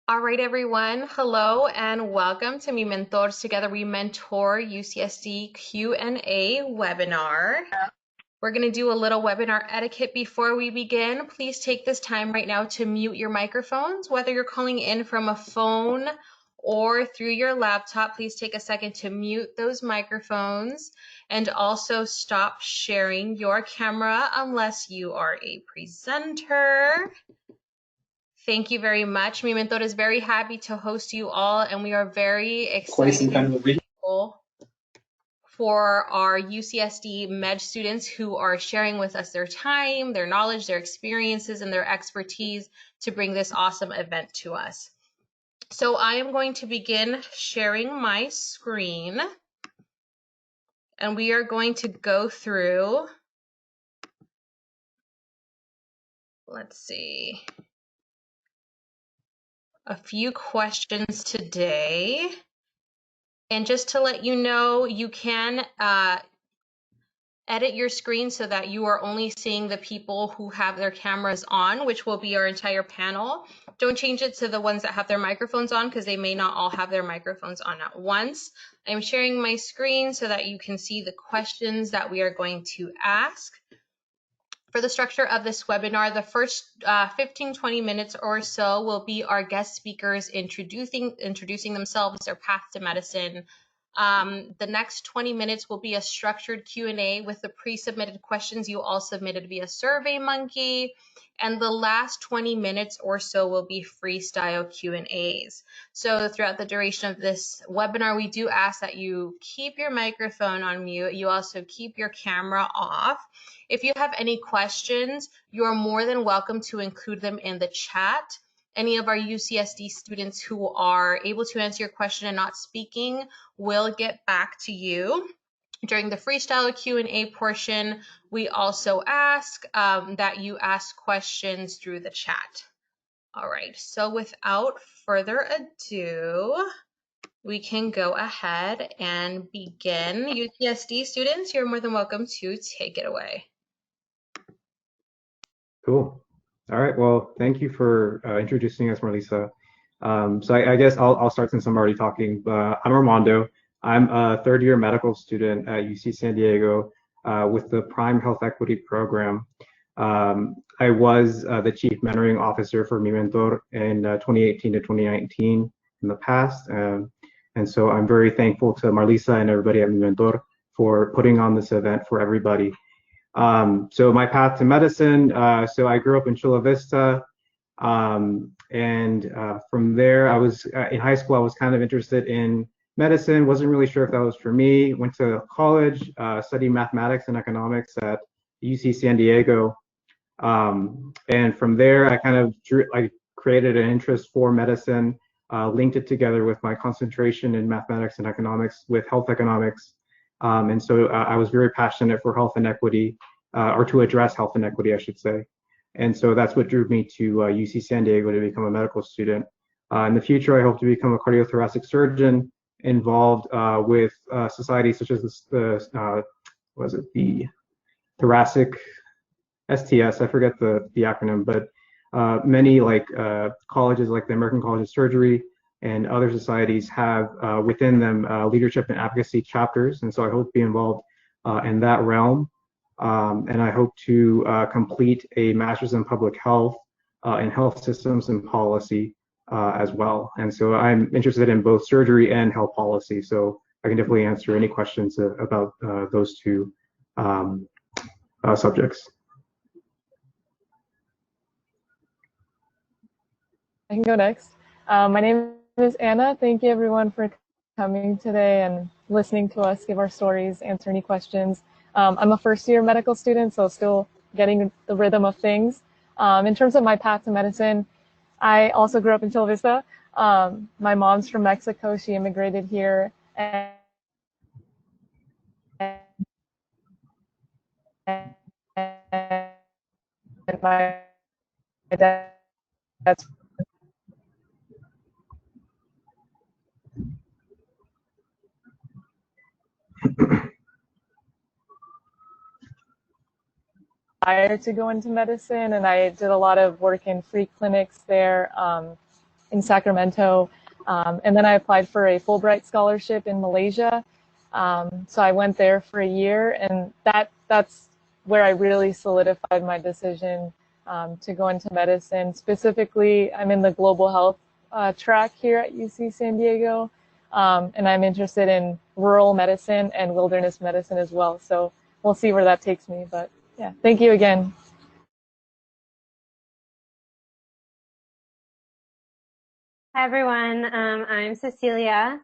All right, everyone. Hello and welcome to MiMentor. Together we mentor UCSD Q&A webinar. We're going to do a little webinar etiquette before we begin. Please take this time right now to mute your microphones. Whether you're calling in from a phone or through your laptop, please take a second to mute those microphones and also stop sharing your camera unless you are a presenter. Thank you very much. MiMentor is very happy to host you all, and we are very excited for our UCSD Med students who are sharing with us their time, their knowledge, their experiences, and their expertise to bring this awesome event to us. So I am going to begin sharing my screen, and we are going to go through, let's see, a few questions today. And just to let you know, you can edit your screen so that you are only seeing the people who have their cameras on, which will be our entire panel. Don't change it to the ones that have their microphones on because they may not all have their microphones on at once. I'm sharing my screen so that you can see the questions that we are going to ask. For the structure of this webinar, the first 15-20 minutes or so will be our guest speakers introducing themselves, their path to medicine. The next 20 minutes will be a structured Q&A with the pre-submitted questions you all submitted via SurveyMonkey. And the last 20 minutes or so will be freestyle Q&As. So throughout the duration of this webinar, we do ask that you keep your microphone on mute. You also keep your camera off. If you have any questions, you're more than welcome to include them in the chat. Any of our UCSD students who are able to answer your question and not speaking will get back to you. During the freestyle Q&A portion, we also ask that you ask questions through the chat. All right, so without further ado, we can go ahead and begin. UCSD students, you're more than welcome to take it away. Cool. All right. Well, thank you for introducing us, Marlisa. So I guess I'll start since I'm already talking. I'm Armando. I'm a third-year medical student at UC San Diego with the Prime Health Equity Program. I was the chief mentoring officer for MiMentor in 2018 to 2019 in the past. And so I'm very thankful to Marlisa and everybody at MiMentor for putting on this event for everybody. So my path to medicine, so I grew up in Chula Vista, and from there I was in high school. I was kind of interested in medicine, wasn't really sure if that was for me. Went to college, studied mathematics and economics at UC San Diego, and from there I created an interest for medicine, linked it together with my concentration in mathematics and economics with health economics. And so I was very passionate for health inequity, or to address health inequity, I should say. And so that's what drew me to UC San Diego to become a medical student. In the future, I hope to become a cardiothoracic surgeon involved with societies such as the thoracic STS, I forget the acronym, but many colleges like the American College of Surgery and other societies have within them leadership and advocacy chapters. And so I hope to be involved in that realm. And I hope to complete a master's in public health in health systems and policy as well. And so I'm interested in both surgery and health policy. So I can definitely answer any questions about those two subjects. I can go next. My name is Anna. Thank you everyone for coming today and listening to us give our stories, answer any questions. I'm a first-year medical student, so still getting the rhythm of things. In terms of my path to medicine, I also grew up in Chula Vista. My mom's from Mexico. She immigrated here. And my dad's desire to go into medicine, and I did a lot of work in free clinics there. in Sacramento. And then I applied for a Fulbright scholarship in Malaysia. So I went there for a year, and that's where I really solidified my decision to go into medicine. Specifically, I'm in the global health track here at UC San Diego, and I'm interested in rural medicine and wilderness medicine as well. So we'll see where that takes me. But yeah, thank you again. Hi everyone, I'm Cecilia.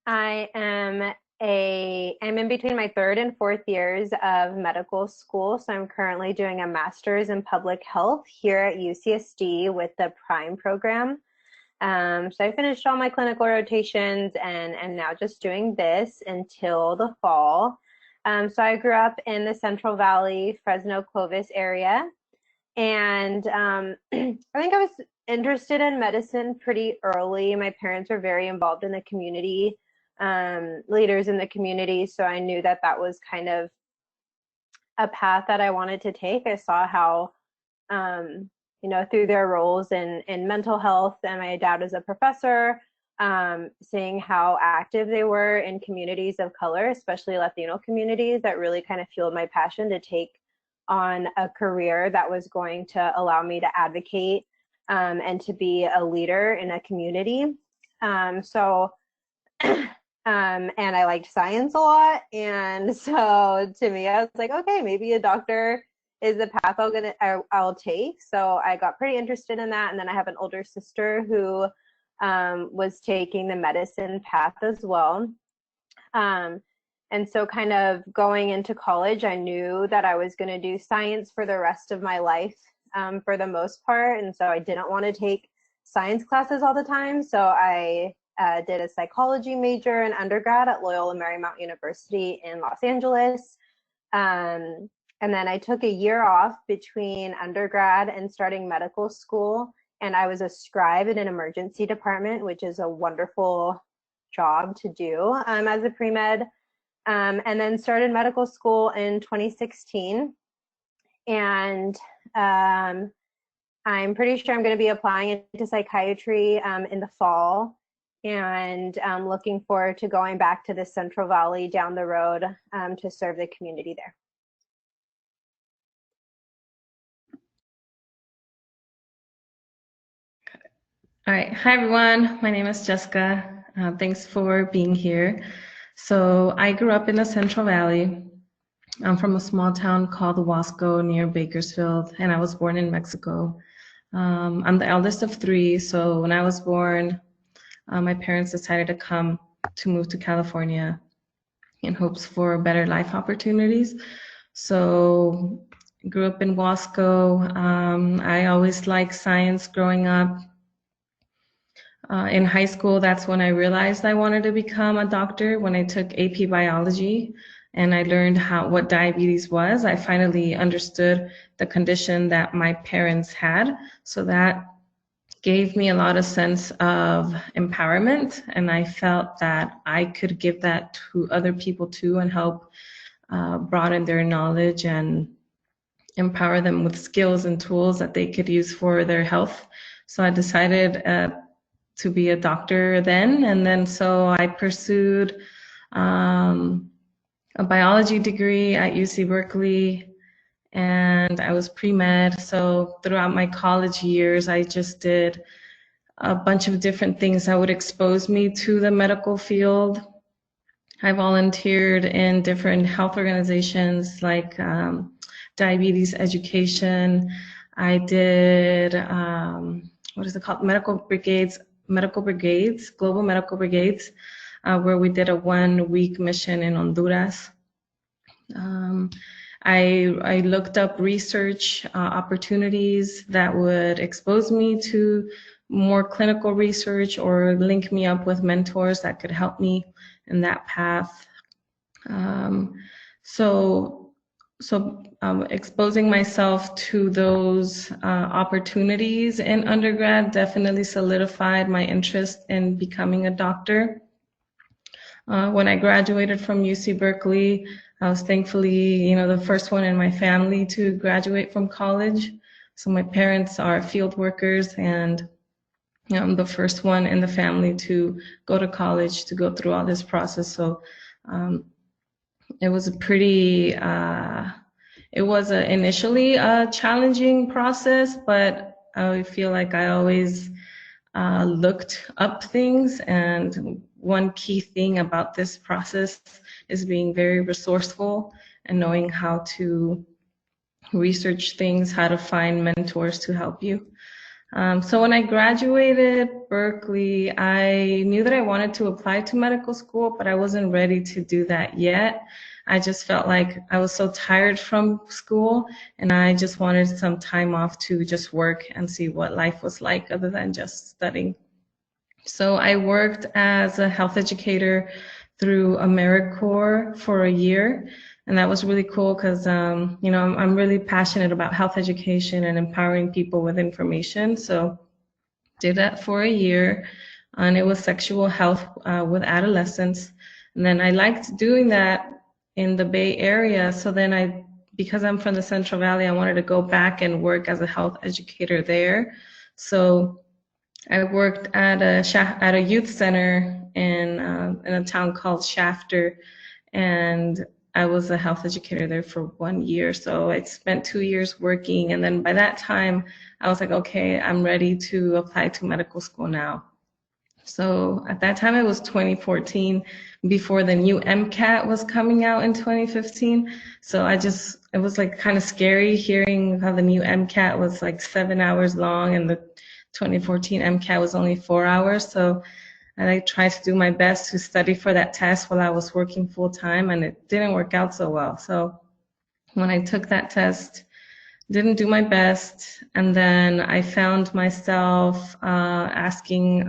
I'm in between my 3rd and 4th years of medical school, so I'm currently doing a master's in public health here at UCSD with the PRIME program. So I finished all my clinical rotations and now just doing this until the fall. So I grew up in the Central Valley, Fresno, Clovis area. And I think I was interested in medicine pretty early. My parents were very involved in the community, leaders in the community. So I knew that that was kind of a path that I wanted to take. I saw how, through their roles in mental health, and my dad was a professor, seeing how active they were in communities of color, especially Latino communities, that really kind of fueled my passion to take on a career that was going to allow me to advocate and to be a leader in a community. And I liked science a lot. And so to me, I was like, okay, maybe a doctor is the path I'll take. So I got pretty interested in that. And then I have an older sister who was taking the medicine path as well. And so kind of going into college, I knew that I was going to do science for the rest of my life for the most part. And so I didn't want to take science classes all the time. So I did a psychology major in undergrad at Loyola Marymount University in Los Angeles. And then I took a year off between undergrad and starting medical school. And I was a scribe in an emergency department, which is a wonderful job to do as a pre-med. And then started medical school in 2016. And I'm pretty sure I'm going to be applying into psychiatry in the fall. And I'm looking forward to going back to the Central Valley down the road to serve the community there. All right. Hi, everyone. My name is Jessica. Thanks for being here. So I grew up in the Central Valley. I'm from a small town called Wasco near Bakersfield, and I was born in Mexico. I'm the eldest of 3, so when I was born, my parents decided to move to California in hopes for better life opportunities. So grew up in Wasco. I always liked science growing up. In high school, that's when I realized I wanted to become a doctor. When I took AP biology and I learned what diabetes was, I finally understood the condition that my parents had. So that gave me a lot of sense of empowerment, and I felt that I could give that to other people too and help broaden their knowledge and empower them with skills and tools that they could use for their health. So I decided to be a doctor then, and then so I pursued a biology degree at UC Berkeley, and I was pre-med. So throughout my college years, I just did a bunch of different things that would expose me to the medical field. I volunteered in different health organizations like diabetes education. I did, what is it called? Global medical brigades, where we did a 1-week mission in Honduras. I looked up research opportunities that would expose me to more clinical research or link me up with mentors that could help me in that path. Exposing myself to those opportunities in undergrad definitely solidified my interest in becoming a doctor. When I graduated from UC Berkeley, I was thankfully, the first one in my family to graduate from college. So my parents are field workers, and I'm the first one in the family to go to college, to go through all this process. So it was a pretty, it was initially a challenging process, but I feel like I always looked up things. And one key thing about this process is being very resourceful and knowing how to research things, how to find mentors to help you. So when I graduated Berkeley, I knew that I wanted to apply to medical school, but I wasn't ready to do that yet. I just felt like I was so tired from school, and I just wanted some time off to just work and see what life was like other than just studying. So I worked as a health educator through AmeriCorps for a year. And that was really cool because, I'm really passionate about health education and empowering people with information. So did that for a year, and it was sexual health with adolescents. And then I liked doing that in the Bay Area. So then because I'm from the Central Valley, I wanted to go back and work as a health educator there. So I worked at a youth center in a town called Shafter, and I was a health educator there for 1 year. So I spent 2 years working, and then by that time, I was like, okay, I'm ready to apply to medical school now. So at that time, it was 2014, before the new MCAT was coming out in 2015. So it was like kind of scary hearing how the new MCAT was like 7 hours long and the 2014 MCAT was only 4 hours. So I tried to do my best to study for that test while I was working full time, and it didn't work out so well. So when I took that test, didn't do my best, and then I found myself asking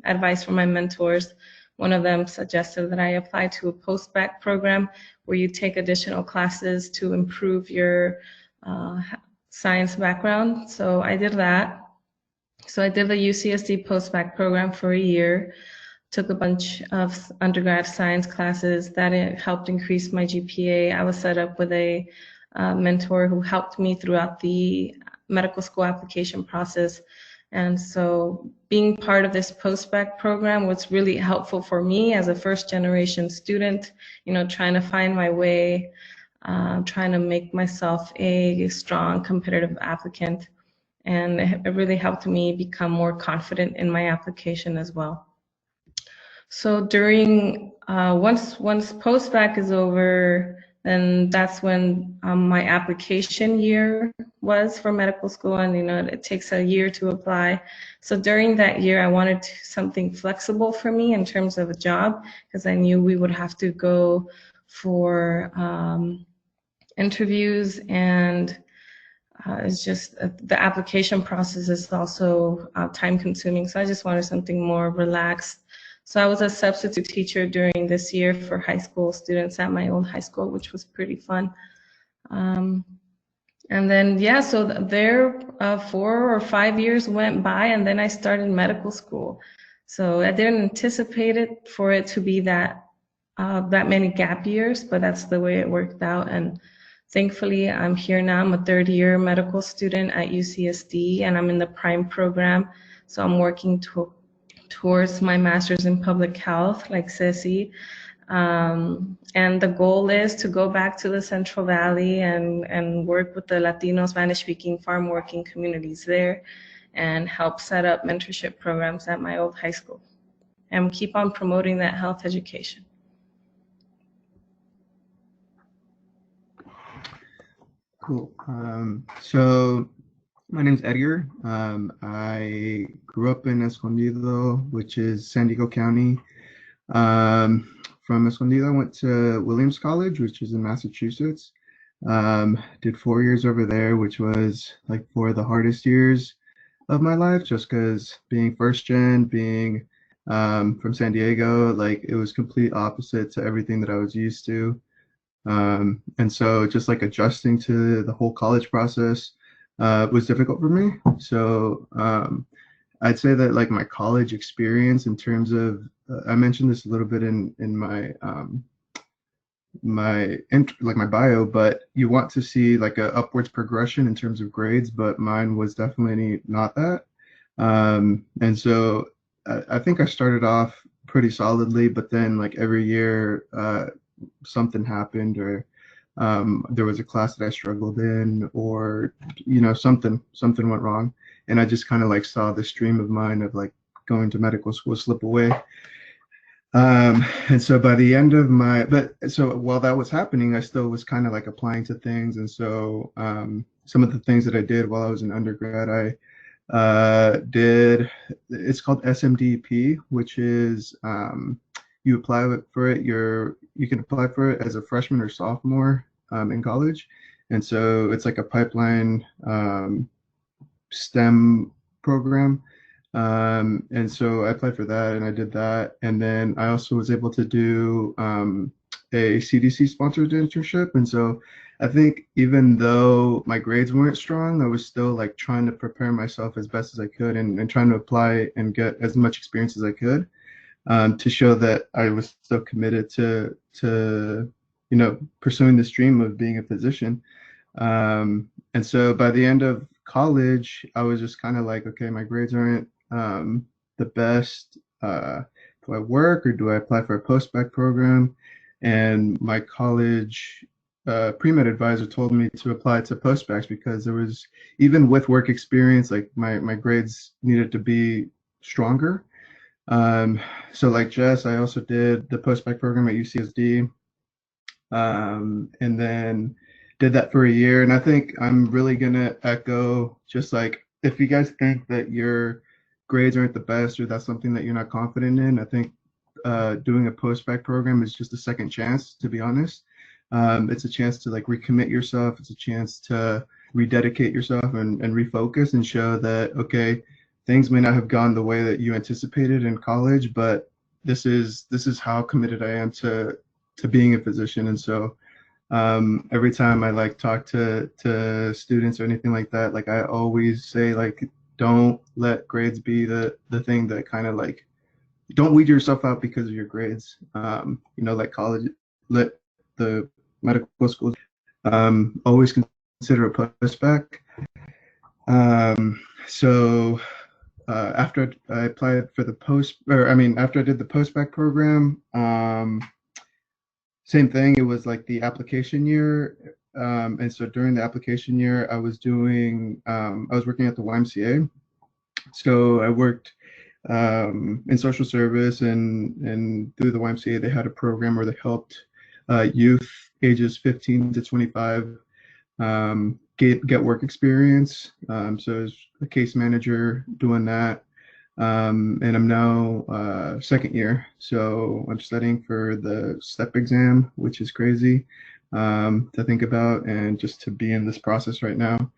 advice from my mentors. One of them suggested that I apply to a post-bac program where you take additional classes to improve your science background. So I did that. So I did the UCSD post-bac program for a year, took a bunch of undergrad science classes. That helped increase my GPA. I was set up with a mentor who helped me throughout the medical school application process. And so being part of this post-bac program was really helpful for me as a first-generation student, trying to find my way, trying to make myself a strong competitive applicant. And it really helped me become more confident in my application as well. So during, once post-bac is over, then that's when my application year was for medical school, and it takes a year to apply. So during that year, I wanted something flexible for me in terms of a job, because I knew we would have to go for interviews, and it's just the application process is also time consuming. So I just wanted something more relaxed. So I was a substitute teacher during this year for high school students at my old high school, which was pretty fun. And then, so there 4 or 5 years went by, and then I started medical school. So I didn't anticipate it for it to be that many gap years, but that's the way it worked out. And thankfully, I'm here now. I'm a third-year medical student at UCSD, and I'm in the PRIME program. So I'm working towards my master's in public health, like Ceci. And the goal is to go back to the Central Valley and work with the Latino, Spanish-speaking farm working communities there and help set up mentorship programs at my old high school and keep on promoting that health education. Cool. So my name's Edgar. I grew up in Escondido, which is San Diego County. From Escondido, I went to Williams College, which is in Massachusetts. Did 4 years over there, which was like 4 of the hardest years of my life, just because being first gen, being from San Diego, like it was complete opposite to everything that I was used to. And so just like adjusting to the whole college process was difficult for me. So I'd say that like my college experience in terms of, I mentioned this a little bit in my my bio, but you want to see like a upwards progression in terms of grades, but mine was definitely not that. And so I think I started off pretty solidly, but then like every year something happened, or there was a class that I struggled in, or something went wrong, and I just kind of like saw the stream of mine of like going to medical school slip away. And so by the end of so while that was happening, I still was kind of like applying to things. And so some of the things that I did while I was in undergrad, I did, it's called SMDP, which is you apply for it, you can apply for it as a freshman or sophomore in college. And so it's like a pipeline STEM program. And so I applied for that and I did that. And then I also was able to do a CDC sponsored internship. And so I think even though my grades weren't strong, I was still like trying to prepare myself as best as I could, and trying to apply and get as much experience as I could, to show that I was still committed to pursuing this dream of being a physician. And so by the end of college, I was just kind of like, okay, my grades aren't the best. Do I work or do I apply for a post-bac program? And my college pre-med advisor told me to apply to post-bacs because there was, even with work experience, like my grades needed to be stronger. So like Jess, I also did the post-bac program at UCSD, and then did that for a year. And I think I'm really gonna echo, just like, if you guys think that your grades aren't the best, or that's something that you're not confident in, I think doing a post-bac program is just a second chance, to be honest. It's a chance to like recommit yourself. It's a chance to rededicate yourself and refocus and show that, okay, things may not have gone the way that you anticipated in college, but this is how committed I am to being a physician. And so every time I like talk to students or anything like that, like I always say, like, don't let grades be the thing that kind of like, don't weed yourself out because of your grades. Like college, let the medical schools always consider a post-bac. So after I applied for after I did the post-bac program, same thing, it was like the application year. And so during the application year, I was working at the YMCA. So I worked in social service, and through the YMCA, they had a program where they helped youth ages 15 to 25 get work experience. So I was a case manager doing that. And I'm now second year, so I'm studying for the STEP exam, which is crazy to think about, and just to be in this process right now.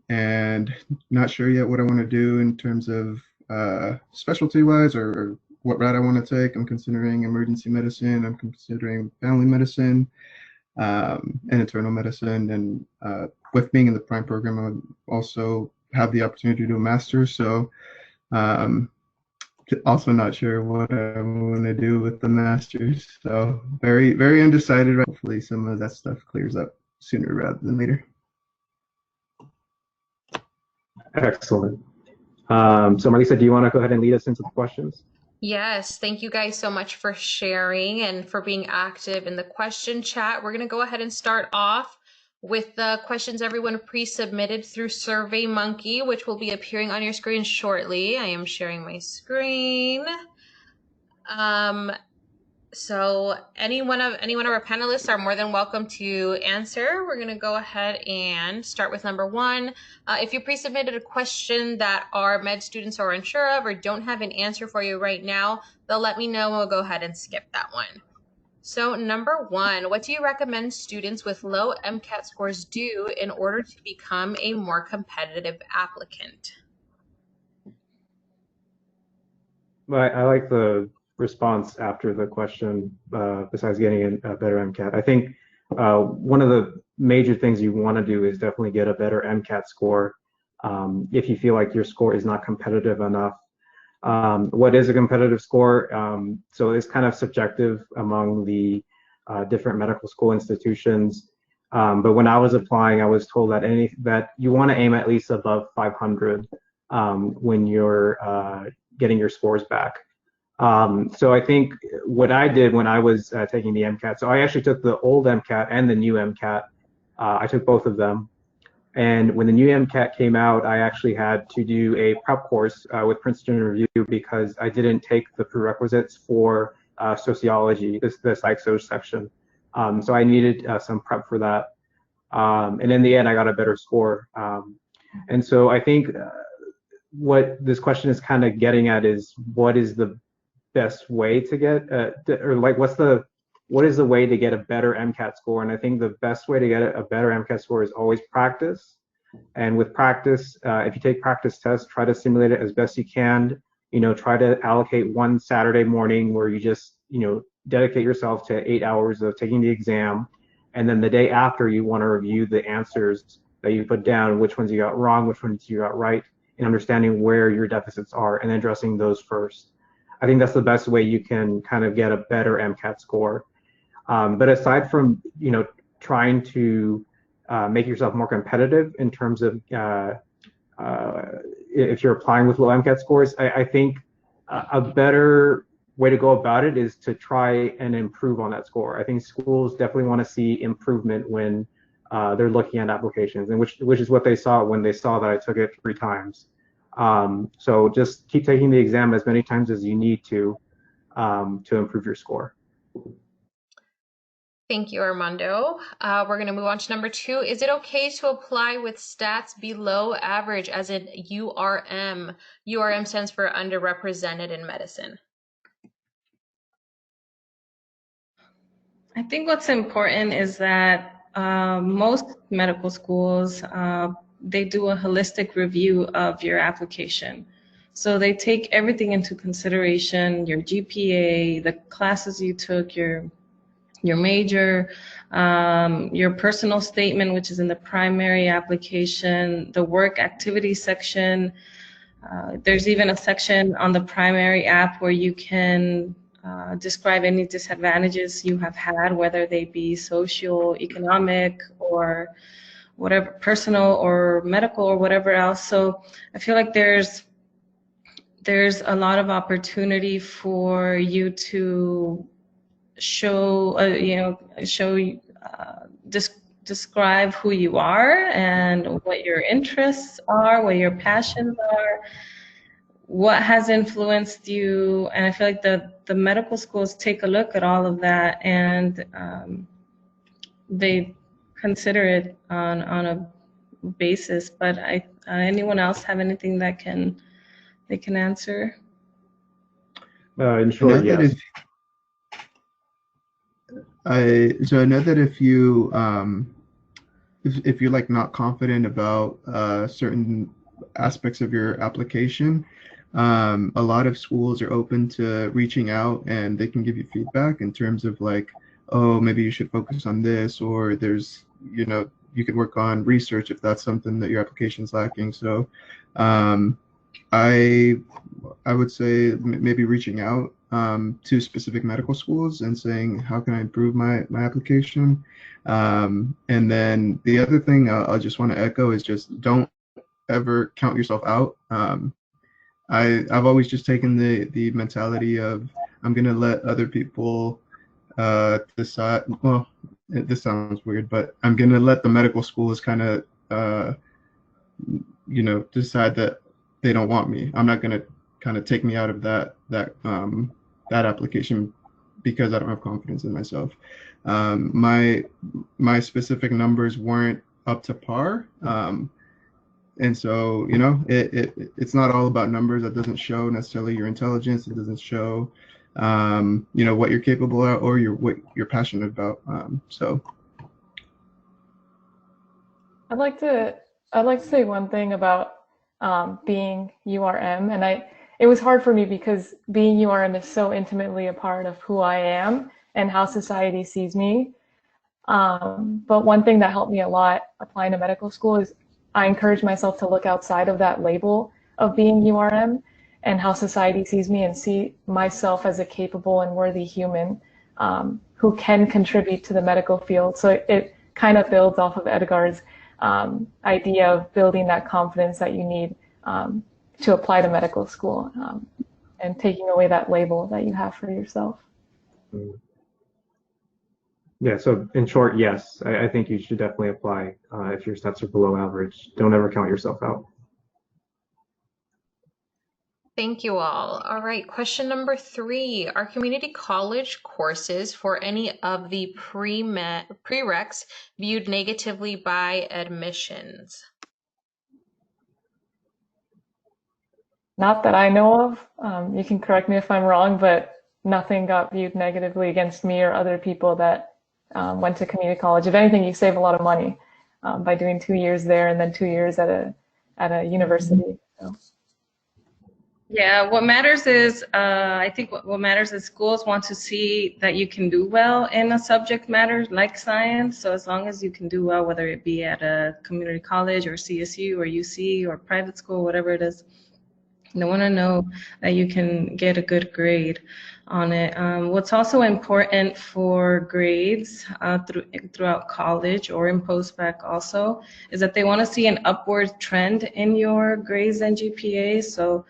And not sure yet what I want to do in terms of specialty wise, or what route I want to take. I'm considering emergency medicine, I'm considering family medicine, and internal medicine. And with being in the prime program, I would also have the opportunity to do a master's. So also not sure what I want to do with the master's. So very, very undecided. Hopefully some of that stuff clears up sooner rather than later. Excellent. So Marisa, do you want to go ahead and lead us into the questions? Yes, thank you guys so much for sharing and for being active in the question chat. We're going to go ahead and start off with the questions everyone pre-submitted through SurveyMonkey, which will be appearing on your screen shortly. I am sharing my screen. So any one of our panelists are more than welcome to answer. We're going to go ahead and start with number one. If you pre-submitted a question that our med students are unsure of or don't have an answer for you right now, they'll let me know and we'll go ahead and skip that one. So number one, what do you recommend students with low MCAT scores do in order to become a more competitive applicant? I like the response after the question, besides getting a better MCAT. I think one of the major things you want to do is definitely get a better MCAT score if you feel like your score is not competitive enough. What is a competitive score? So it's kind of subjective among the different medical school institutions. But when I was applying, I was told that you want to aim at least above 500 when you're getting your scores back. So I think what I did when I was taking the MCAT, so I actually took the old MCAT and the new MCAT. I took both of them. And when the new MCAT came out, I actually had to do a prep course with Princeton Review because I didn't take the prerequisites for sociology, the psych-soc section. So I needed some prep for that. And in the end, I got a better score. And so I think what this question is kind of getting at is what is the best way to get, or like what is the way to get a better MCAT score? And I think the best way to get a better MCAT score is always practice. And with practice, if you take practice tests, try to simulate it as best you can. Try to allocate one Saturday morning where you just, dedicate yourself to 8 hours of taking the exam. And then the day after, you want to review the answers that you put down, which ones you got wrong, which ones you got right, and understanding where your deficits are and addressing those first. I think that's the best way you can kind of get a better MCAT score. But aside from, trying to make yourself more competitive in terms of if you're applying with low MCAT scores, I think a better way to go about it is to try and improve on that score. I think schools definitely want to see improvement when they're looking at applications, and which is what they saw when they saw that I took it 3 times. So just keep taking the exam as many times as you need to improve your score. Thank you, Armando. We're going to move on to number 2. Is it okay to apply with stats below average, as in URM? URM stands for underrepresented in medicine. I think what's important is that most medical schools, they do a holistic review of your application. So they take everything into consideration, your GPA, the classes you took, your major, your personal statement, which is in the primary application, the work activity section. There's even a section on the primary app where you can describe any disadvantages you have had, whether they be social, economic, or whatever, personal or medical or whatever else. So I feel like there's a lot of opportunity for you to show, describe who you are and what your interests are, what your passions are, what has influenced you. And I feel like the medical schools take a look at all of that, and they consider it on a basis. But anyone else have anything that they can answer? In short, yes. I know that if you're like not confident about certain aspects of your application, a lot of schools are open to reaching out, and they can give you feedback in terms of like, oh, maybe you should focus on this, or there's, you could work on research if that's something that your application is lacking. So I would say maybe reaching out to specific medical schools and saying, how can I improve my application? And then the other thing I just want to echo is just don't ever count yourself out. I've always just taken the mentality of, I'm going to let other people decide. Well, this sounds weird, but I'm going to let the medical schools kind of, decide that they don't want me. I'm not going to kind of take me out of that application because I don't have confidence in myself. My specific numbers weren't up to par. And so, it's not all about numbers. That doesn't show necessarily your intelligence. It doesn't show, what you're capable of or what you're passionate about. So I'd like to say one thing about being URM, and it was hard for me because being URM is so intimately a part of who I am and how society sees me. But one thing that helped me a lot applying to medical school is I encourage myself to look outside of that label of being URM and how society sees me, and see myself as a capable and worthy human who can contribute to the medical field. So it kind of builds off of Edgar's idea of building that confidence that you need to apply to medical school, and taking away that label that you have for yourself. Yeah, so in short, yes, I think you should definitely apply if your stats are below average. Don't ever count yourself out. Thank you all. All right, question number 3. Are community college courses for any of the prereqs viewed negatively by admissions? Not that I know of. You can correct me if I'm wrong, but nothing got viewed negatively against me or other people that went to community college. If anything, you save a lot of money by doing 2 years there and then 2 years at a university. So. Yeah, what matters is, I think what matters is schools want to see that you can do well in a subject matter like science. So as long as you can do well, whether it be at a community college or CSU or UC or private school, whatever it is, they want to know that you can get a good grade on it. What's also important for grades throughout college or in post-bac also is that they want to see an upward trend in your grades and GPA. So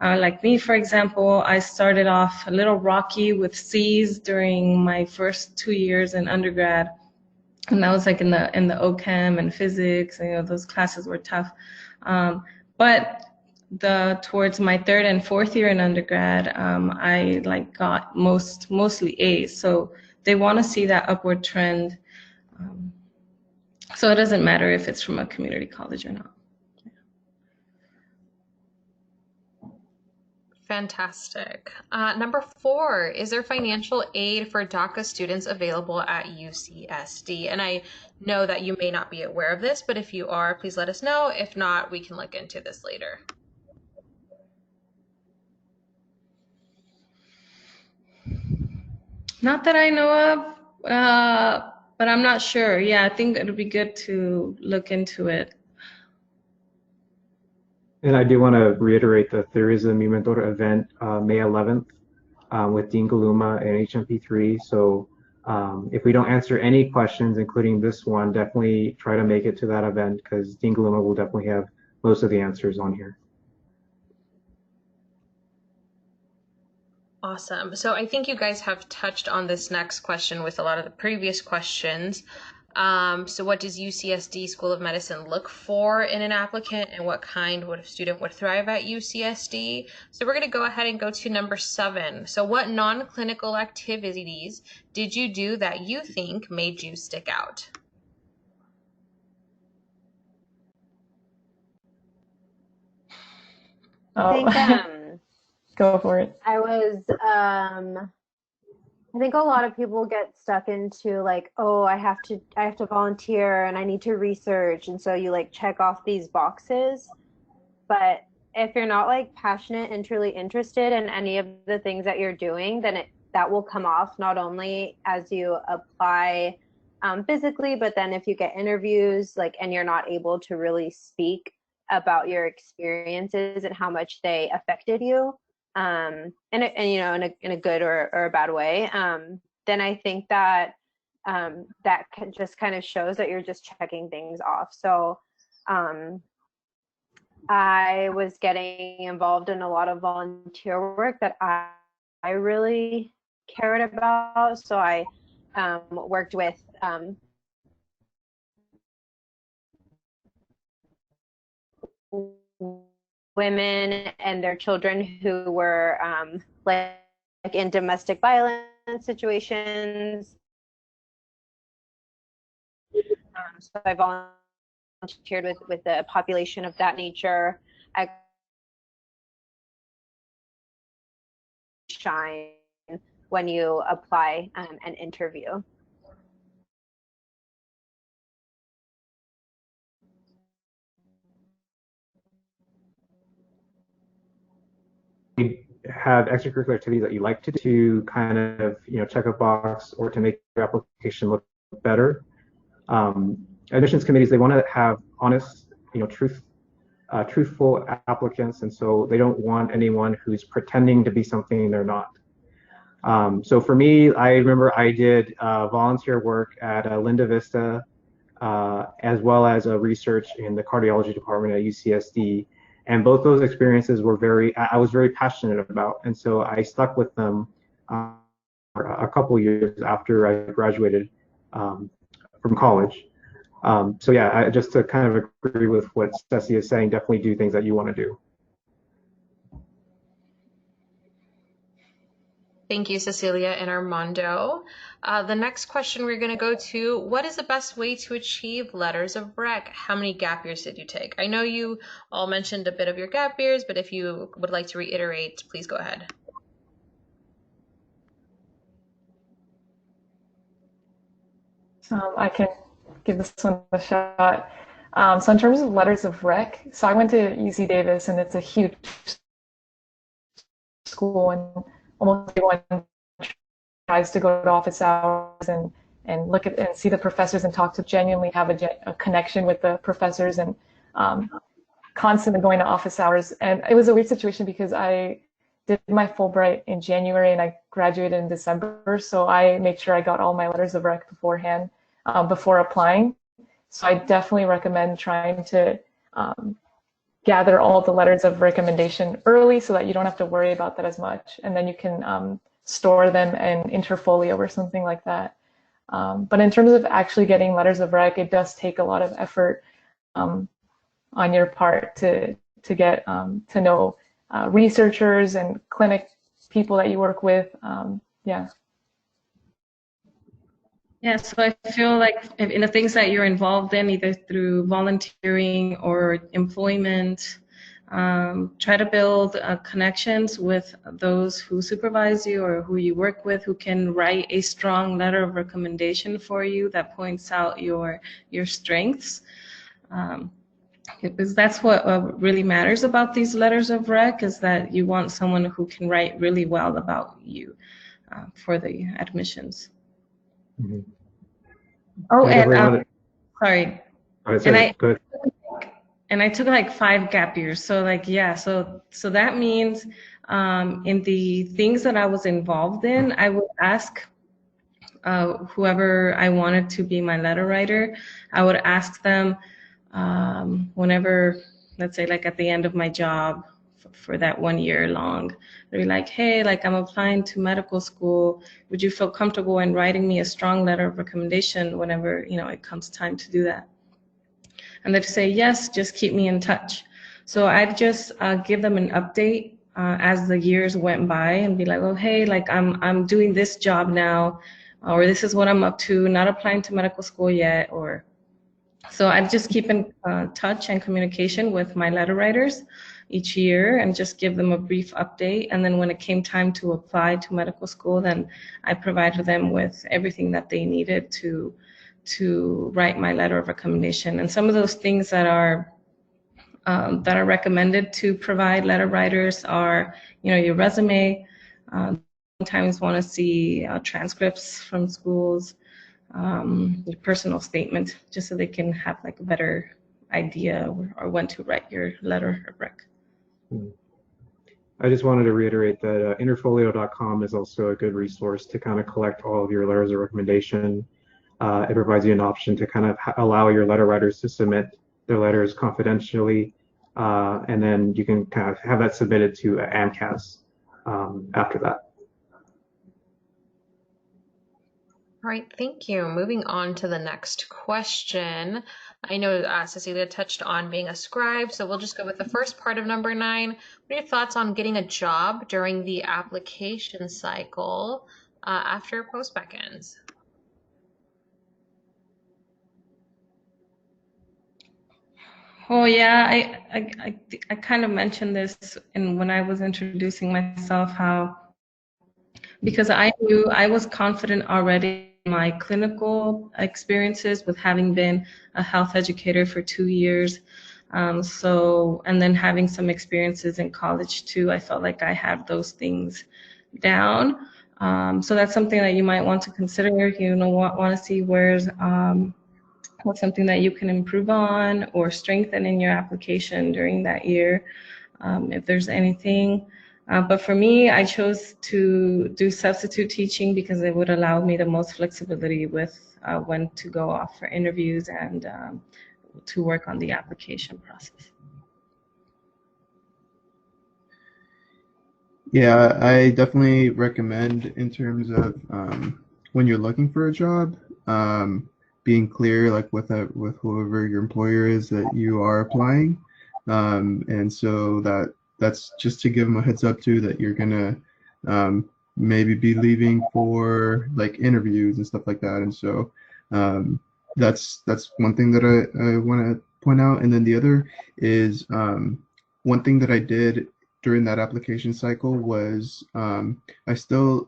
like me, for example, I started off a little rocky with C's during my first 2 years in undergrad, and that was like in the OChem and physics, and, you know, those classes were tough. But towards my 3rd and 4th year in undergrad, I like got mostly A's. So they want to see that upward trend. So it doesn't matter if it's from a community college or not. Fantastic. Number 4, is there financial aid for DACA students available at UCSD? And I know that you may not be aware of this, but if you are, please let us know. If not, we can look into this later. Not that I know of, but I'm not sure. Yeah, I think it would be good to look into it. And I do want to reiterate that there is a MiMentor event May 11th with Dean Galuma and HMP3. So if we don't answer any questions, including this one, definitely try to make it to that event because Dean Galuma will definitely have most of the answers on here. Awesome. So I think you guys have touched on this next question with a lot of the previous questions. So what does UCSD School of Medicine look for in an applicant, and what kind of student would thrive at UCSD? So we're going to go ahead and go to number 7. So what non-clinical activities did you do that you think made you stick out? I think Go for it. I think a lot of people get stuck into like, oh, I have to volunteer and I need to research, and so you like check off these boxes. But if you're not like passionate and truly interested in any of the things that you're doing, then that will come off not only as you apply physically, but then if you get interviews, like, and you're not able to really speak about your experiences and how much they affected you, and you know, in a good or a bad way, then I think that that just kind of shows that you're just checking things off. So I was getting involved in a lot of volunteer work that I really cared about. So I worked with women and their children who were like in domestic violence situations. So I volunteered with the population of that nature. I shine when you apply an interview. Have extracurricular activities that you like to do to kind of, you know, check a box or to make your application look better. Admissions committees, they want to have honest, you know, truthful applicants, and so they don't want anyone who's pretending to be something they're not. So for me, I remember I did volunteer work at Linda Vista, as well as research in the cardiology department at UCSD. And both those experiences were I was very passionate about. And so I stuck with them for a couple years after I graduated from college. So yeah, just to kind of agree with what Ceci is saying, definitely do things that you want to do. Thank you, Cecilia and Armando. The next question we're going to go to, what is the best way to achieve letters of rec? How many gap years did you take? I know you all mentioned a bit of your gap years, but if you would like to reiterate, please go ahead. I can give this one a shot. So in terms of letters of rec, so I went to UC Davis, and it's a huge school, and almost everyone tries to go to office hours and look at and see the professors and talk to genuinely have a connection with the professors, and constantly going to office hours. And it was a weird situation because I did my Fulbright in January and I graduated in December. So I made sure I got all my letters of rec beforehand, before applying. So I definitely recommend trying to gather all the letters of recommendation early so that you don't have to worry about that as much. And then you can store them in Interfolio or something like that. But in terms of actually getting letters of rec, it does take a lot of effort on your part to get to know researchers and clinic people that you work with. Yeah. Yeah, so I feel like in the things that you're involved in, either through volunteering or employment, try to build connections with those who supervise you or who you work with, who can write a strong letter of recommendation for you that points out your strengths. Because that's what really matters about these letters of rec, is that you want someone who can write really well about you for the admissions. Mm-hmm. Oh, yeah, and sorry. And I took like 5 gap years. So like, yeah, so that means in the things that I was involved in, I would ask whoever I wanted to be my letter writer, I would ask them whenever, let's say like at the end of my job for that 1 year long, they're like, hey, like I'm applying to medical school. Would you feel comfortable in writing me a strong letter of recommendation whenever, it comes time to do that? And they'd say, yes, just keep me in touch. So I'd just give them an update as the years went by and be like, oh, hey, like I'm doing this job now, or this is what I'm up to, not applying to medical school yet, or so I'd just keep in touch and communication with my letter writers each year and just give them a brief update. And then when it came time to apply to medical school, then I provided them with everything that they needed to write my letter of recommendation. And some of those things that are recommended to provide letter writers are, your resume. Sometimes want to see transcripts from schools, your personal statement, just so they can have like a better idea or when to write your letter of rec. I just wanted to reiterate that interfolio.com is also a good resource to kind of collect all of your letters of recommendation. It provides you an option to kind of allow your letter writers to submit their letters confidentially, and then you can kind of have that submitted to AMCAS after that. All right, thank you. Moving on to the next question. I know Cecilia touched on being a scribe, so we'll just go with the first part of number 9. What are your thoughts on getting a job during the application cycle after post-bac ends? Oh yeah, I kind of mentioned this when I was introducing myself, how because I knew I was confident already in my clinical experiences with having been a health educator for 2 years. And then having some experiences in college too, I felt like I had those things down. So that's something that you might want to consider. Want to see what's something that you can improve on or strengthen in your application during that year, if there's anything. But for me, I chose to do substitute teaching because it would allow me the most flexibility with when to go off for interviews and to work on the application process. Yeah, I definitely recommend in terms of when you're looking for a job, being clear like with whoever your employer is that you are applying, and so that's just to give them a heads up too that you're gonna maybe be leaving for like interviews and stuff like that, and so um, that's one thing that I want to point out, and then the other is one thing that I did during that application cycle was I still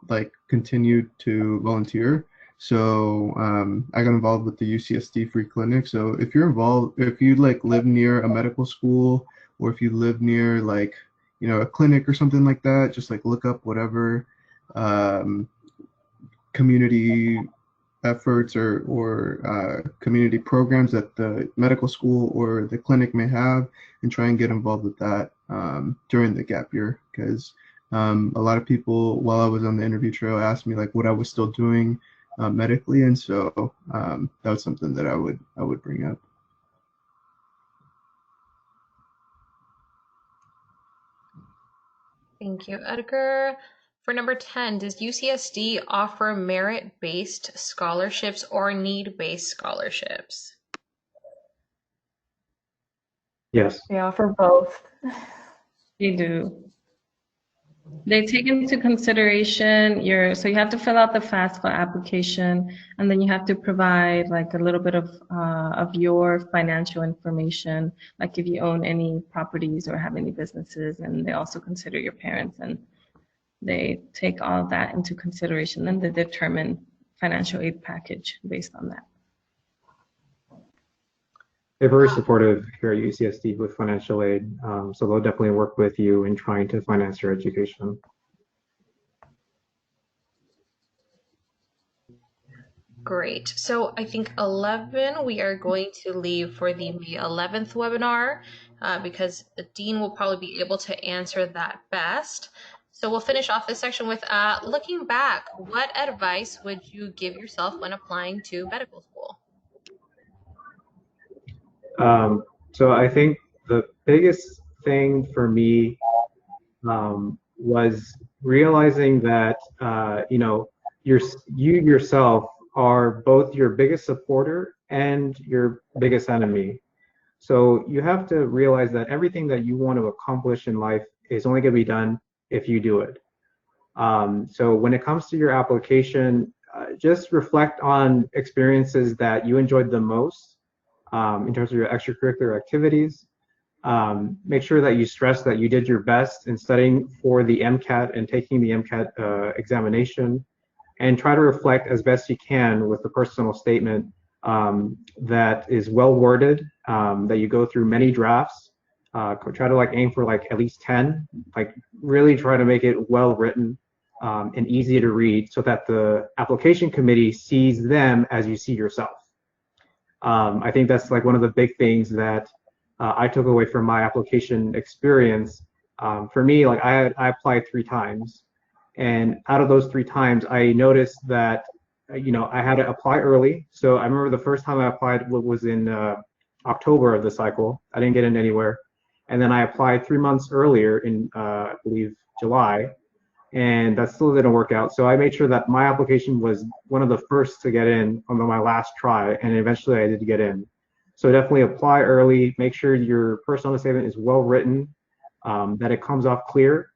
like continued to volunteer. So I got involved with the UCSD free clinic. So if you're involved, if you like live near a medical school, or if you live near like a clinic or something like that, just like look up whatever um, community efforts or community programs that the medical school or the clinic may have, and try and get involved with that during the gap year, because a lot of people while I was on the interview trail asked me like what I was still doing medically, and so that was something that I would bring up. Thank you, Edgar. For number 10, does UCSD offer merit-based scholarships or need-based scholarships? Yes. They offer both. They do. They take into consideration so you have to fill out the FAFSA application, and then you have to provide like a little bit of your financial information, like if you own any properties or have any businesses, and they also consider your parents, and they take all that into consideration, and they determine financial aid package based on that. They're very supportive here at UCSD with financial aid, so they'll definitely work with you in trying to finance your education. Great. So I think 11, we are going to leave for the May 11th webinar because the dean will probably be able to answer that best. So we'll finish off this section with looking back, what advice would you give yourself when applying to medical school? So I think the biggest thing for me was realizing that you yourself are both your biggest supporter and your biggest enemy. So you have to realize that everything that you want to accomplish in life is only going to be done if you do it. So when it comes to your application, just reflect on experiences that you enjoyed the most in terms of your extracurricular activities. Make sure that you stress that you did your best in studying for the MCAT and taking the MCAT examination, and try to reflect as best you can with a personal statement that is well worded, that you go through many drafts. Try to like aim for like at least 10, like really try to make it well written and easy to read so that the application committee sees them as you see yourself. I think that's like one of the big things that I took away from my application experience. For me, like I applied 3 times, and out of those 3 times, I noticed that I had to apply early. So I remember the first time I applied was in October of the cycle. I didn't get in anywhere, and then I applied 3 months earlier in I believe July, and that still didn't work out. So I made sure that my application was one of the first to get in on my last try, and eventually I did get in. So definitely apply early, make sure your personal statement is well written, that it comes off clear,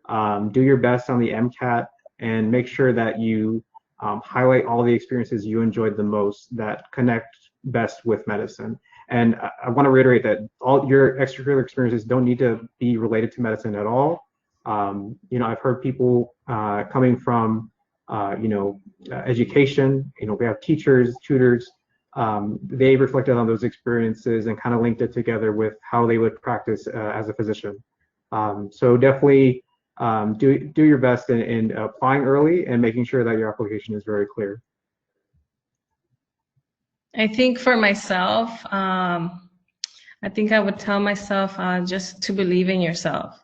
do your best on the MCAT, and make sure that you highlight all the experiences you enjoyed the most that connect best with medicine. And I want to reiterate that all your extracurricular experiences don't need to be related to medicine at all. I've heard people coming from, education, we have teachers, tutors, they reflected on those experiences and kind of linked it together with how they would practice as a physician. So definitely do your best in applying early and making sure that your application is very clear. I think for myself, I think I would tell myself just to believe in yourself.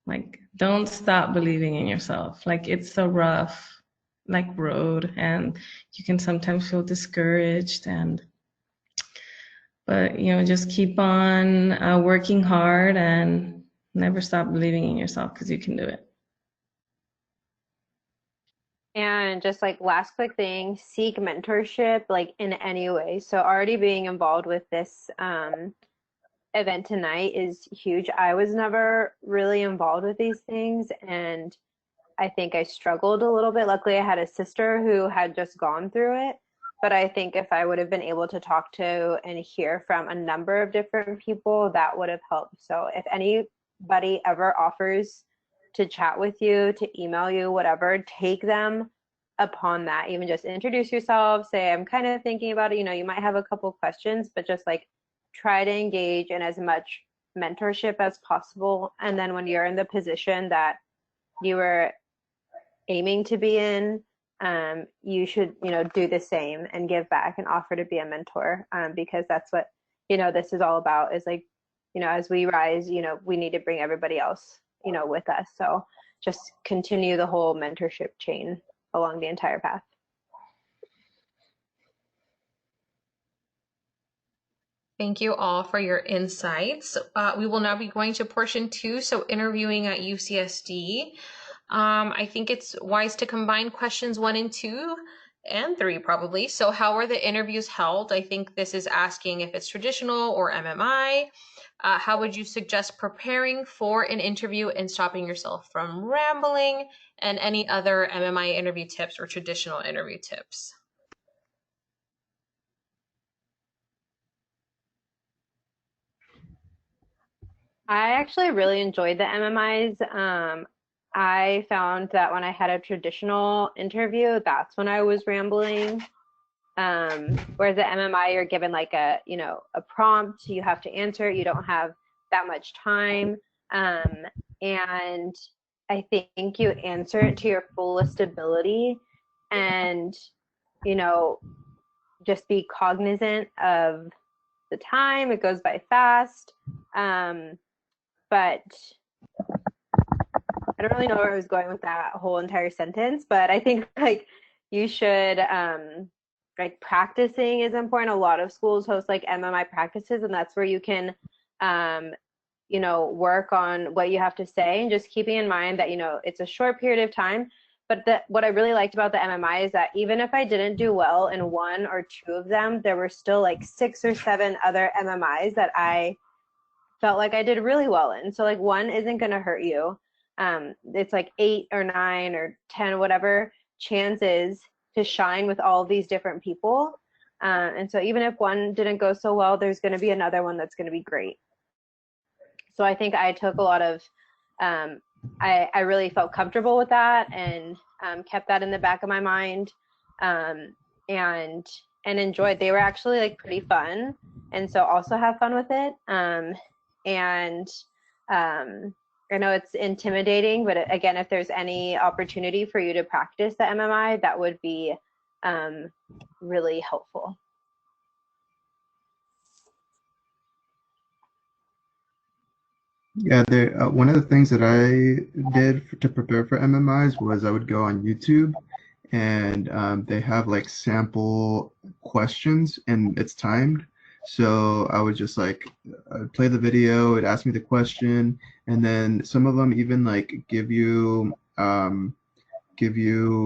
Like, don't stop believing in yourself. Like, it's a rough road, and you can sometimes feel discouraged, but just keep on working hard, and Never stop believing in yourself because you can do it. And just like last quick thing, seek mentorship like in any way. So already being involved with this event tonight is huge. I was never really involved with these things, and I think I struggled a little bit. Luckily, I had a sister who had just gone through it, but I think if I would have been able to talk to and hear from a number of different people, that would have helped. So if anybody ever offers to chat with you, to email you, whatever, take them upon that. Even just introduce yourself, say, I'm kind of thinking about it. You might have a couple questions, but just like try to engage in as much mentorship as possible. And then when you're in the position that you were aiming to be in, you should, do the same and give back and offer to be a mentor, because that's what, this is all about, is like, as we rise, we need to bring everybody else, with us. So just continue the whole mentorship chain along the entire path. Thank you all for your insights. We will now be going to portion 2, so interviewing at UCSD. I think it's wise to combine questions 1 and 2 and 3 probably. So how are the interviews held? I think this is asking if it's traditional or MMI. How would you suggest preparing for an interview and stopping yourself from rambling? And any other MMI interview tips or traditional interview tips? I actually really enjoyed the MMIs. I found that when I had a traditional interview, that's when I was rambling. Whereas the MMI, you're given like a prompt, you have to answer it, you don't have that much time. And I think you answer it to your fullest ability, and, just be cognizant of the time. It goes by fast. But I don't really know where I was going with that whole entire sentence, but I think like you should like practicing is important. A lot of schools host like MMI practices, and that's where you can work on what you have to say, and just keeping in mind that it's a short period of time. But what I really liked about the MMI is that even if I didn't do well in 1 or 2 of them, there were still like 6 or 7 other MMIs that I felt like I did really well in. So like 1 isn't going to hurt you. It's like 8 or 9 or 10, whatever chances to shine with all of these different people. And so even if 1 didn't go so well, there's going to be another one that's going to be great. So I think I took a lot of, I really felt comfortable with that, and kept that in the back of my mind, and enjoyed. They were actually like pretty fun, and so also have fun with it. And I know it's intimidating, but again, if there's any opportunity for you to practice the MMI, that would be really helpful. Yeah, one of the things that I did to prepare for MMIs was I would go on YouTube, and they have like sample questions, and it's timed. So I would just like play the video, it asked me the question, and then some of them even like give you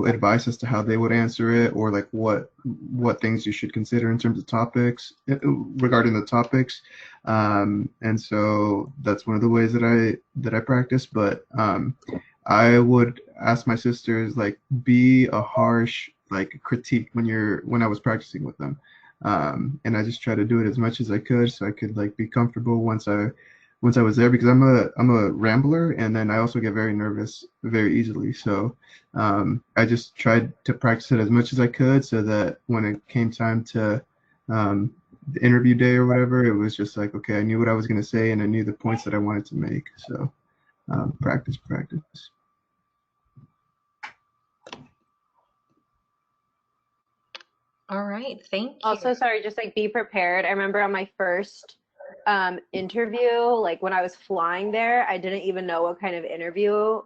advice as to how they would answer it, or like what things you should consider in terms of topics regarding the topics. And so that's one of the ways that I practice. But I would ask my sisters, like, be a harsh like critique when I was practicing with them. And I just try to do it as much as I could, so I could like be comfortable once I was there, because I'm a rambler, and then I also get very nervous very easily. So I just tried to practice it as much as I could, so that when it came time to the interview day or whatever, it was just like, okay, I knew what I was going to say, and I knew the points that I wanted to make. So practice. All right, thank you. Also, sorry, just like be prepared. I remember on my first interview, like when I was flying there, I didn't even know what kind of interview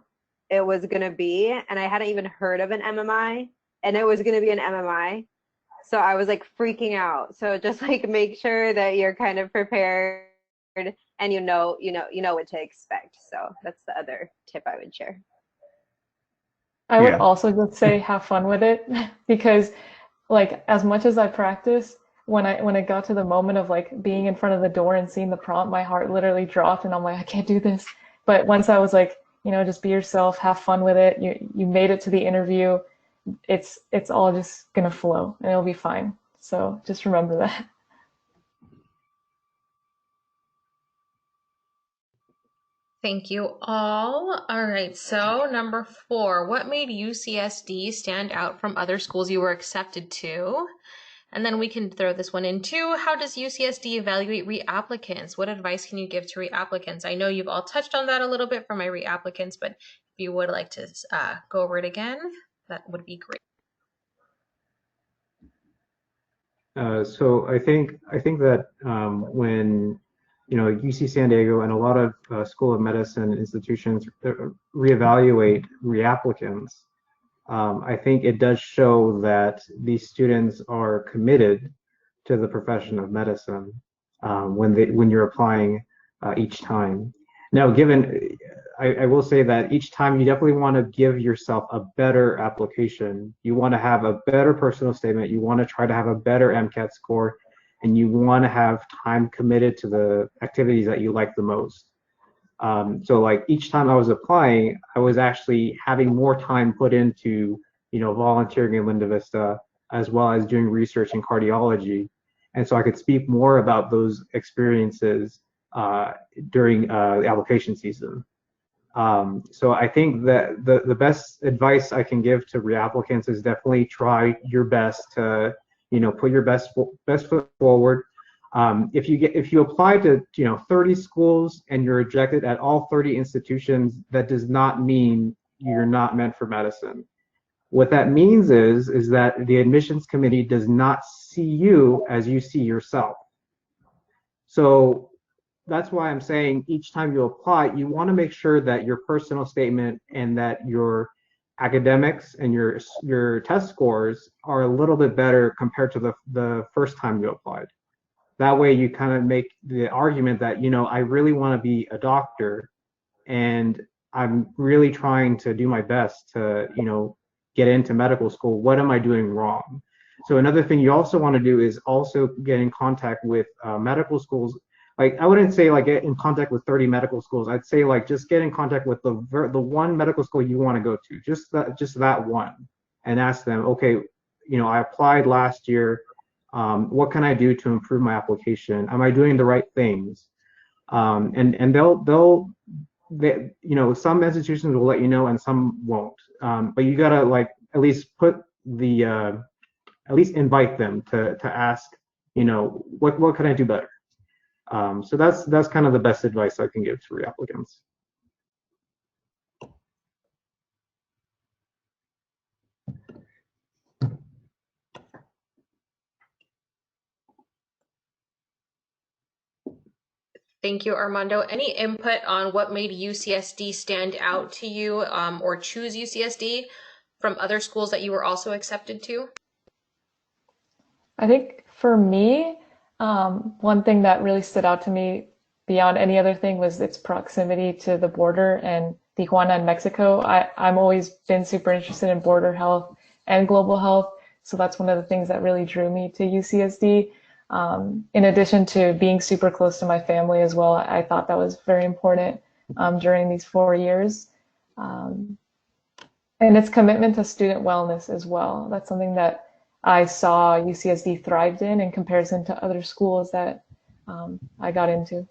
it was going to be, and I hadn't even heard of an MMI, and it was going to be an MMI. So I was like freaking out. So just like make sure that you're kind of prepared, and and you know what to expect. So that's the other tip I would share. I would Yeah. also just say have fun with it because like as much as I practiced, when I got to the moment of like being in front of the door and seeing the prompt, my heart literally dropped and I'm like, I can't do this. But once I was like, just be yourself, have fun with it. You made it to the interview. It's all just gonna flow and it'll be fine. So just remember that. Thank you all. All right, so number 4, what made UCSD stand out from other schools you were accepted to? And then we can throw this one in too. How does UCSD evaluate reapplicants? What advice can you give to reapplicants? I know you've all touched on that a little bit for my reapplicants, but if you would like to go over it again, that would be great. So I think that when UC San Diego and a lot of School of Medicine institutions reevaluate reapplicants, I think it does show that these students are committed to the profession of medicine when you're applying each time. Now, I will say that each time you definitely want to give yourself a better application. You want to have a better personal statement. You want to try to have a better MCAT score, and you want to have time committed to the activities that you like the most. So like each time I was applying, I was actually having more time put into, volunteering in Linda Vista, as well as doing research in cardiology. And so I could speak more about those experiences during the application season. So I think that the best advice I can give to reapplicants is definitely try your best to, put your best foot forward. If you apply to 30 schools and you're rejected at all 30 institutions, that does not mean you're not meant for medicine. What that means is that the admissions committee does not see you as you see yourself. So that's why I'm saying each time you apply, you want to make sure that your personal statement and that your academics and your test scores are a little bit better compared to the first time you applied. That way you kind of make the argument that, I really want to be a doctor and I'm really trying to do my best to, get into medical school. What am I doing wrong? So another thing you also want to do is also get in contact with medical schools. Like I wouldn't say like get in contact with 30 medical schools. I'd say like just get in contact with the one medical school you want to go to, just that one, and ask them, okay, I applied last year. What can I do to improve my application? Am I doing the right things? And some institutions will let you know and some won't. But you gotta like at least at least invite them to ask, what can I do better? So that's kind of the best advice I can give to reapplicants. Thank you, Armando. Any input on what made UCSD stand out to you or choose UCSD from other schools that you were also accepted to? I think for me, one thing that really stood out to me beyond any other thing was its proximity to the border and Tijuana and Mexico. I'm always been super interested in border health and global health. So that's one of the things that really drew me to UCSD. In addition to being super close to my family as well, I thought that was very important during these 4 years. And its commitment to student wellness as well. That's something that I saw UCSD thrived in comparison to other schools that I got into.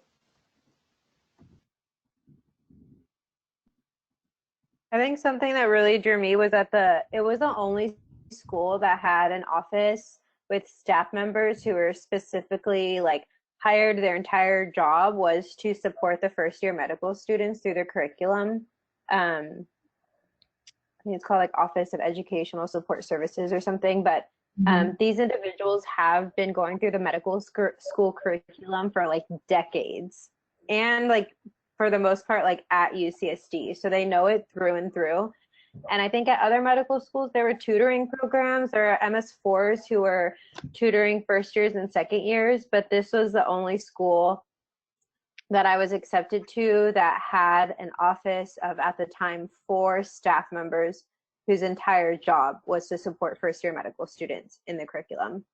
I think something that really drew me was that it was the only school that had an office with staff members who were specifically like hired. Their entire job was to support the first year medical students through their curriculum. I think it's called like Office of Educational Support Services or something, but these individuals have been going through the medical school curriculum for like decades, and like for the most part like at UCSD, so they know it through and through. And I think at other medical schools there were tutoring programs or MS4s who were tutoring first years and second years, but this was the only school that I was accepted to that had an office of, at the time, 4 staff members whose entire job was to support first-year medical students in the curriculum.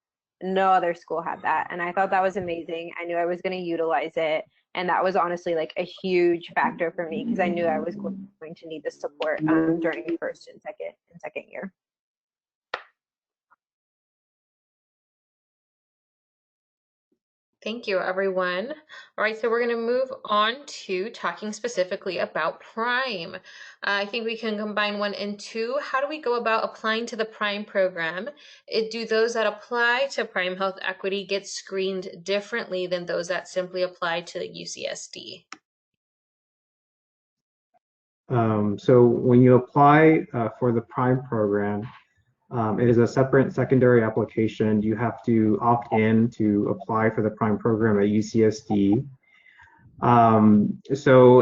No other school had that, and I thought that was amazing. I knew I was going to utilize it, and that was honestly like a huge factor for me because I knew I was going to need the support during first and second year. Thank you, everyone. All right, so we're going to move on to talking specifically about Prime. I think we can combine 1 and 2. How do we go about applying to the Prime program? Do those that apply to Prime Health Equity get screened differently than those that simply apply to the UCSD? So when you apply for the Prime program, it is a separate secondary application. You have to opt in to apply for the Prime program at UCSD. So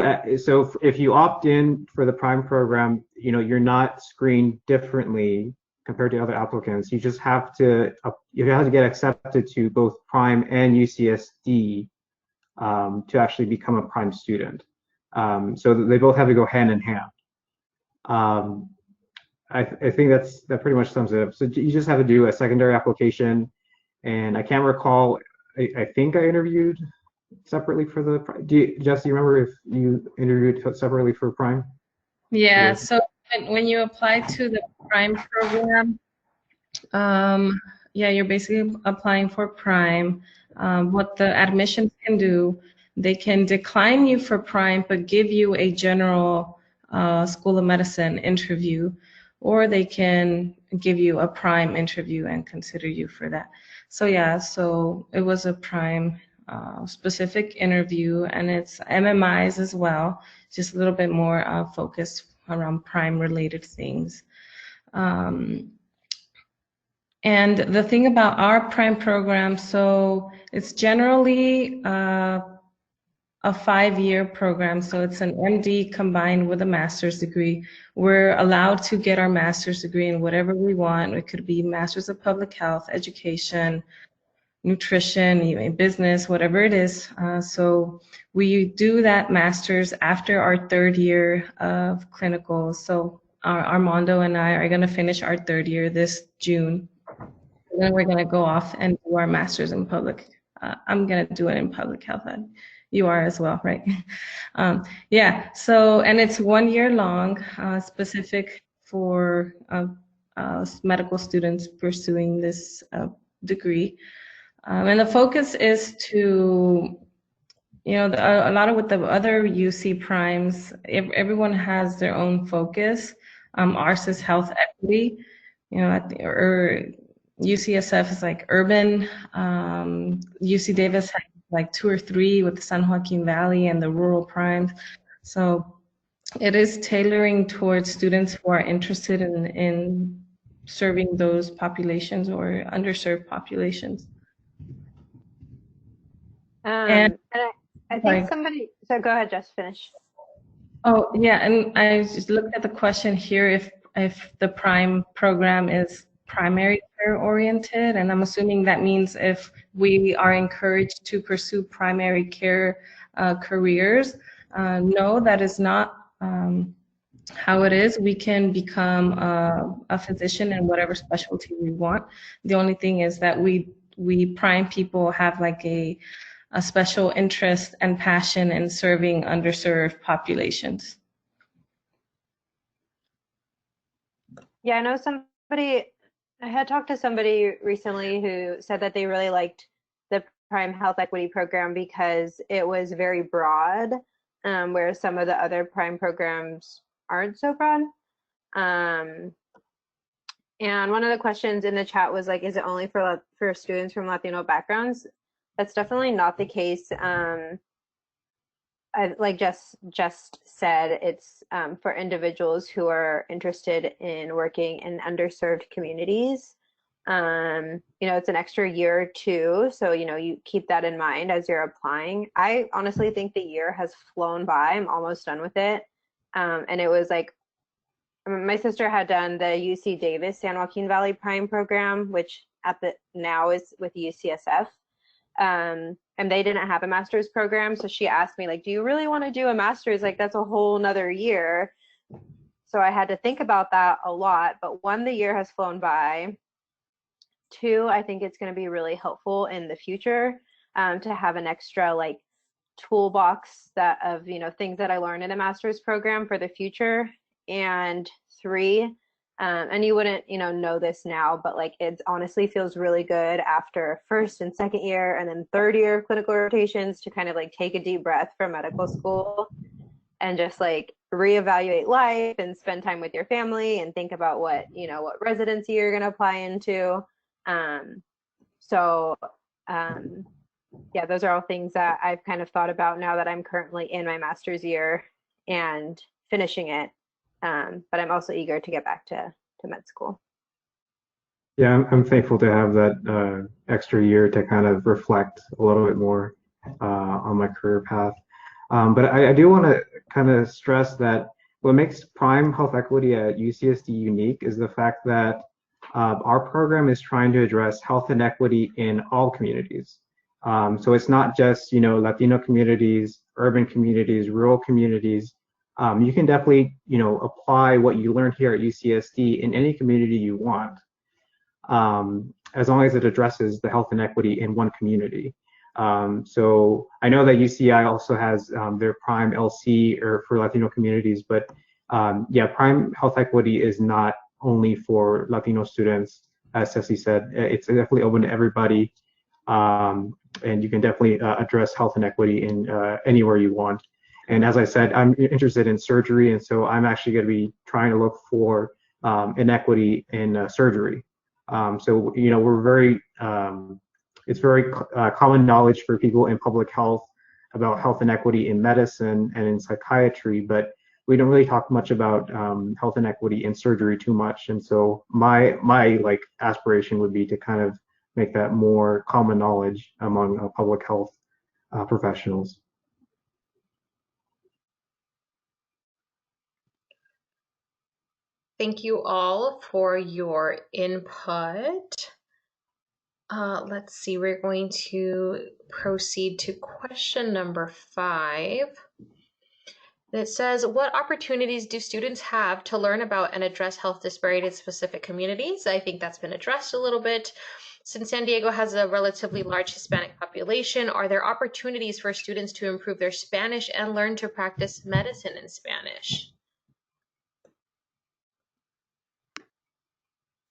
if you opt in for the Prime program, you're not screened differently compared to other applicants. You just have to get accepted to both Prime and UCSD to actually become a Prime student. So they both have to go hand in hand. I think that pretty much sums it up. So you just have to do a secondary application, and I can't recall. I think I interviewed separately for the. Jess, do you remember if you interviewed separately for Prime? Yeah. So when you apply to the Prime program, yeah, you're basically applying for Prime. What the admissions can do, they can decline you for Prime, but give you a general School of Medicine interview, or they can give you a Prime interview and consider you for that. So yeah, so it was a Prime specific interview, and it's MMIs as well, just a little bit more focused around Prime related things. And the thing about our Prime program, so it's generally a 5-year program. So it's an MD combined with a master's degree. We're allowed to get our master's degree in whatever we want. It could be Master's of Public Health, Education, Nutrition, even business, whatever it is. So we do that master's after our 3rd year of clinical. So Armando and I are going to finish our 3rd year this June. And then we're going to go off and do our master's in public. I'm going to do it in public health. You are as well, right? Yeah, so, and it's 1 year long, specific for medical students pursuing this degree. And the focus is to, a lot of with the other UC primes, everyone has their own focus. Ours is health equity, or UCSF is like urban. UC Davis has like 2 or 3 with the San Joaquin Valley and the rural primes. So it is tailoring towards students who are interested in serving those populations or underserved populations. And I think somebody, so go ahead, just finish. Oh, yeah, and I just looked at the question here if the Prime program is primary care oriented, and I'm assuming that means if we are encouraged to pursue primary care careers. No, that is not how it is. We can become a physician in whatever specialty we want. The only thing is that we Prime people have like a special interest and passion in serving underserved populations. Yeah, I know I had talked to somebody recently who said that they really liked the Prime Health Equity program because it was very broad, whereas some of the other Prime programs aren't so broad. And one of the questions in the chat was like, is it only for students from Latino backgrounds? That's definitely not the case. Like just said, it's for individuals who are interested in working in underserved communities. It's an extra year or 2, so you keep that in mind as you're applying. I honestly think the year has flown by. I'm almost done with it, and it was like my sister had done the UC Davis San Joaquin Valley Prime program, which now is with UCSF. and they didn't have a master's program. So she asked me, like, do you really want to do a master's? Like, that's a whole nother year. So I had to think about that a lot. But one, the year has flown by. Two, I think it's going to be really helpful in the future to have an extra like toolbox that of, you know, things that I learned in a master's program for the future. And three, and you wouldn't, you know this now, but like it honestly feels really good after first and second year and then third year of clinical rotations to kind of like take a deep breath from medical school and just like reevaluate life and spend time with your family and think about what, you know, what residency you're going to apply into. Yeah, those are all things that I've kind of thought about now that I'm currently in my master's year and finishing it. But I'm also eager to get back to med school. Yeah, I'm thankful to have that extra year to kind of reflect a little bit more on my career path. But I do want to kind of stress that what makes Prime Health Equity at UCSD unique is the fact that our program is trying to address health inequity in all communities. So it's not just, you know, Latino communities, urban communities, rural communities. You can definitely, you know, apply what you learned here at UCSD in any community you want, as long as it addresses the health inequity in one community. So I know that UCI also has their Prime LC or for Latino communities, but yeah, Prime Health Equity is not only for Latino students, as Ceci said. It's definitely open to everybody, and you can definitely address health inequity in anywhere you want. And as I said, I'm interested in surgery, and so I'm actually going to be trying to look for inequity in surgery. So, you know, we're very, it's very common knowledge for people in public health about health inequity in medicine and in psychiatry, but we don't really talk much about health inequity in surgery too much. And so my like aspiration would be to kind of make that more common knowledge among public health professionals. Thank you all for your input. Let's see, we're going to proceed to question number 5. It says, what opportunities do students have to learn about and address health disparities in specific communities? I think that's been addressed a little bit. Since San Diego has a relatively large Hispanic population, are there opportunities for students to improve their Spanish and learn to practice medicine in Spanish?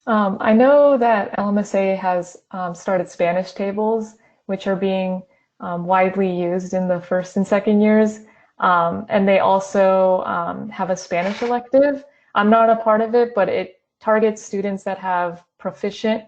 I know that LMSA has started Spanish tables, which are being widely used in the first and second years. And they also have a Spanish elective. I'm not a part of it, but it targets students that have proficient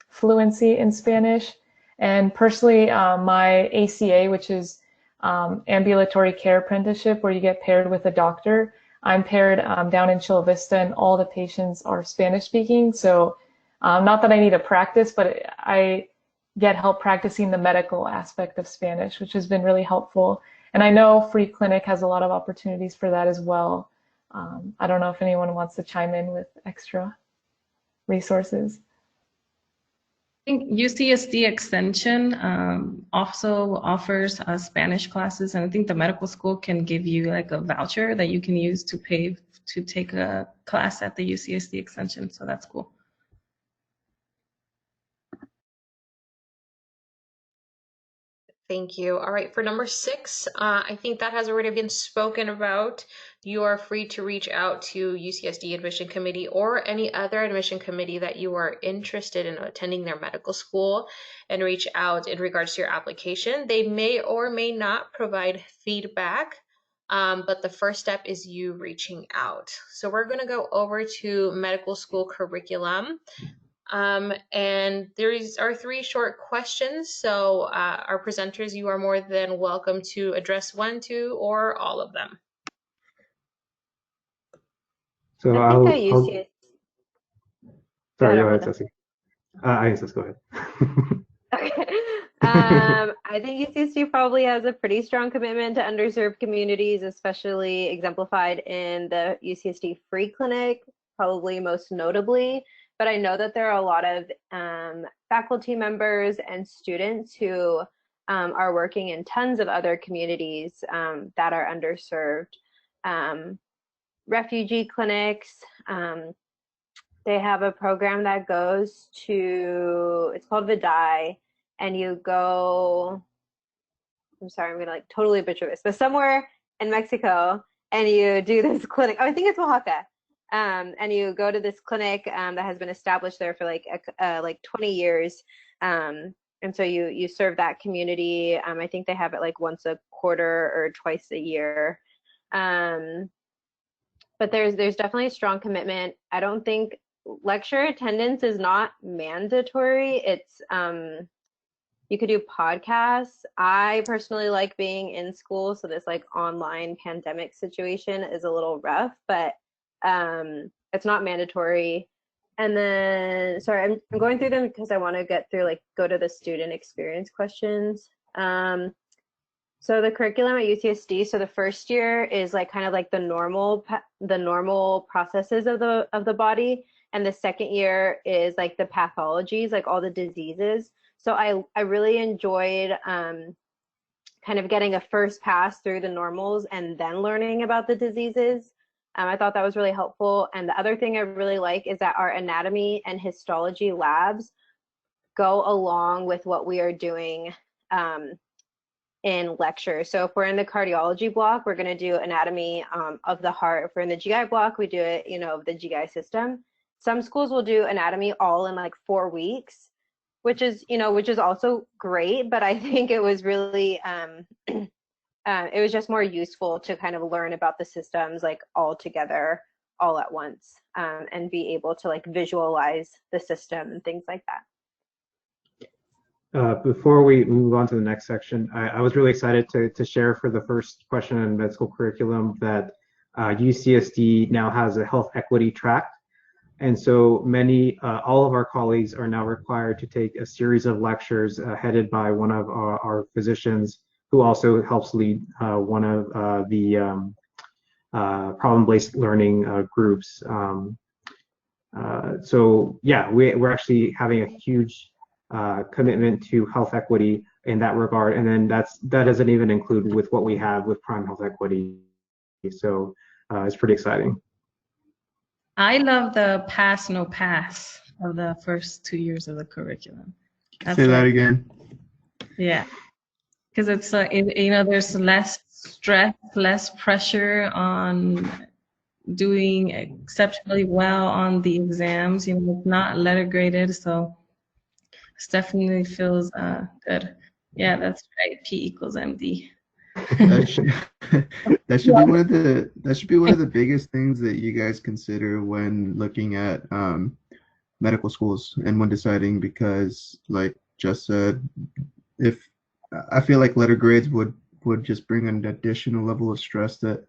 fluency in Spanish. And personally, my ACA, which is ambulatory care apprenticeship, where you get paired with a doctor, I'm paired down in Chula Vista, and all the patients are Spanish speaking. So not that I need to practice, but I get help practicing the medical aspect of Spanish, which has been really helpful. And I know Free Clinic has a lot of opportunities for that as well. I don't know if anyone wants to chime in with extra resources. I think UCSD Extension also offers Spanish classes, and I think the medical school can give you like a voucher that you can use to pay to take a class at the UCSD Extension, so that's cool. Thank you. All right, for number 6, I think that has already been spoken about. You are free to reach out to UCSD Admission Committee or any other admission committee that you are interested in attending their medical school and reach out in regards to your application. They may or may not provide feedback, but the first step is you reaching out. So we're going to go over to medical school curriculum. And there are 3 short questions. So our presenters, you are more than welcome to address 1, 2, or all of them. So I think at UCSD. Sorry, go ahead, Ceci. I guess go ahead. Okay. I think UCSD probably has a pretty strong commitment to underserved communities, especially exemplified in the UCSD Free Clinic, probably most notably. But I know that there are a lot of faculty members and students who are working in tons of other communities that are underserved. Refugee clinics, they have a program that goes to, it's called Vidai, and you go, I'm sorry, I'm gonna like totally butcher this, but somewhere in Mexico, and you do this clinic. Oh, I think it's Oaxaca. And you go to this clinic that has been established there for like 20 years. And so you serve that community. I think they have it like once a quarter or twice a year. But there's definitely a strong commitment. I don't think lecture attendance is not mandatory. It's you could do podcasts. I personally like being in school, so this like online pandemic situation is a little rough, but it's not mandatory. And then, sorry, I'm going through them because I want to get through, like, go to the student experience questions. So the curriculum at UCSD, so the first year is like kind of like the normal processes of the body, and the second year is like the pathologies, like all the diseases. So I really enjoyed kind of getting a first pass through the normals and then learning about the diseases. I thought that was really helpful. And the other thing I really like is that our anatomy and histology labs go along with what we are doing in lecture. So if we're in the cardiology block, we're going to do anatomy of the heart. If we're in the GI block, we do it, of the GI system. Some schools will do anatomy all in like 4 weeks, which is also great, but I think it was really it was just more useful to kind of learn about the systems like all together, all at once, and be able to like visualize the system and things like that. Before we move on to the next section, I was really excited to share for the first question in med school curriculum that UCSD now has a health equity track. And so all of our colleagues are now required to take a series of lectures headed by one of our physicians, who also helps lead one of the problem-based learning groups. So yeah, we're actually having a huge commitment to health equity in that regard, and then that doesn't even include with what we have with prime health equity. So it's pretty exciting. I love the pass no pass of the first 2 years of the curriculum. Say that again. Yeah, because it's there's less stress, less pressure on doing exceptionally well on the exams. It's not letter graded, so it definitely feels good. Yeah, that's right. P equals MD. That should be one of the biggest things that you guys consider when looking at medical schools and when deciding, because like Jess said, if I feel like letter grades would just bring an additional level of stress that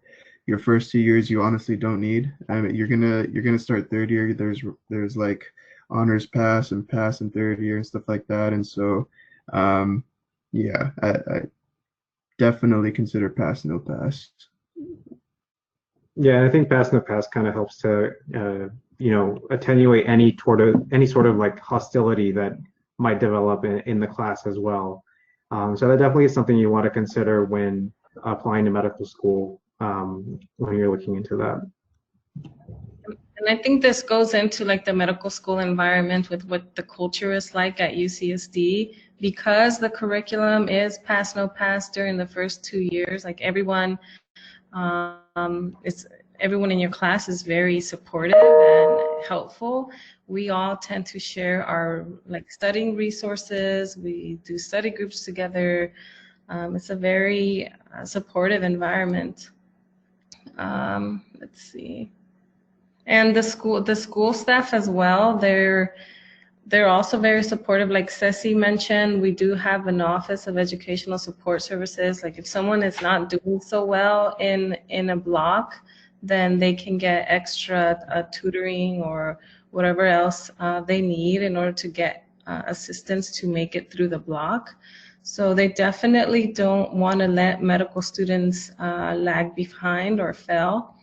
your first 2 years you honestly don't need. I mean, you're gonna start third year. There's like honors pass and third year and stuff like that, and so yeah, I definitely consider pass no pass. Yeah, I think pass no pass kind of helps to attenuate any sort of like hostility that might develop in the class as well. So that definitely is something you want to consider when applying to medical school, when you're looking into that. And I think this goes into like the medical school environment with what the culture is like at UCSD, because the curriculum is pass no pass during the first 2 years. Like everyone in your class is very supportive and helpful. We all tend to share our like studying resources. We do study groups together. It's a very supportive environment. Let's see. And the school staff as well, they're also very supportive. Like Ceci mentioned, we do have an Office of Educational Support Services. Like if someone is not doing so well in a block, then they can get extra tutoring or whatever else they need in order to get assistance to make it through the block. So they definitely don't want to let medical students lag behind or fail,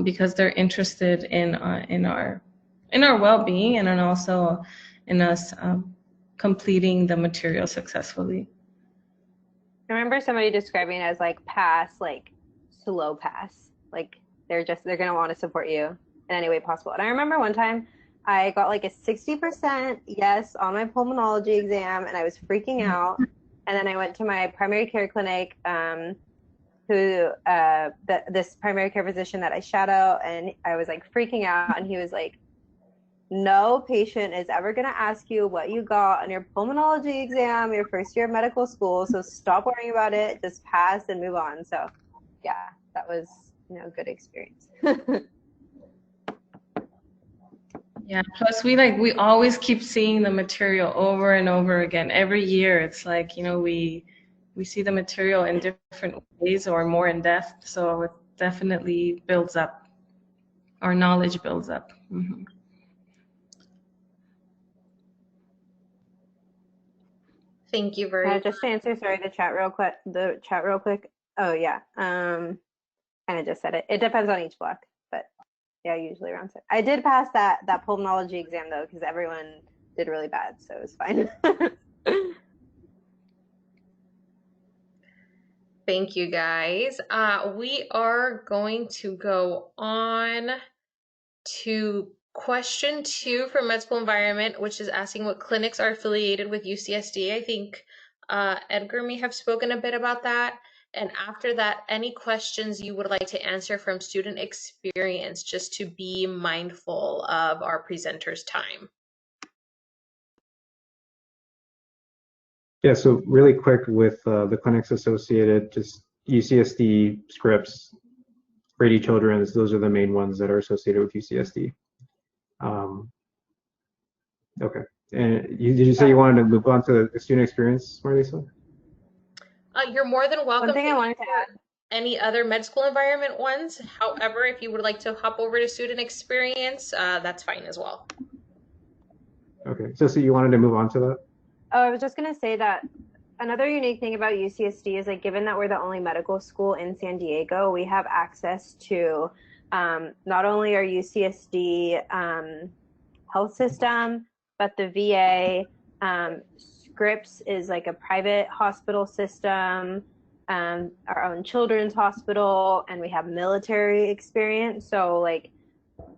because they're interested in our well-being and also in us completing the material successfully. I remember somebody describing it as like pass, like slow pass. Like they're gonna want to support you in any way possible. And I remember one time I got like a 60% yes on my pulmonology exam and I was freaking out. And then I went to my primary care clinic, this primary care physician that I shadow, and I was like freaking out, and he was like, no patient is ever going to ask you what you got on your pulmonology exam your first year of medical school, so stop worrying about it, just pass and move on. So yeah, that was, a good experience. Yeah, plus we always keep seeing the material over and over again. Every year it's like, we see the material in different ways or more in depth, so it definitely builds up. Our knowledge builds up. Mm-hmm. Thank you very much. Just to answer, sorry, the chat real quick. Oh yeah, kind of just said it. It depends on each block, but yeah, usually around 6. I did pass that pulmonology exam though, because everyone did really bad, so it was fine. Thank you, guys. We are going to go on to question 2 for med school environment, which is asking what clinics are affiliated with UCSD. I think Edgar may have spoken a bit about that. And after that, any questions you would like to answer from student experience, just to be mindful of our presenters' time. Yeah, so really quick with the clinics associated, just UCSD, Scripps, Brady Children's, those are the main ones that are associated with UCSD. Okay. And did you say you wanted to move on to the student experience, Marlisa? You're more than welcome One thing I wanted to add. Any other med school environment ones. However, if you would like to hop over to student experience, that's fine as well. Okay, so you wanted to move on to that? Oh, I was just going to say that another unique thing about UCSD is, like, given that we're the only medical school in San Diego, we have access to not only our UCSD health system, but the VA. Scripps is like a private hospital system, our own children's hospital, and we have military experience. So, like,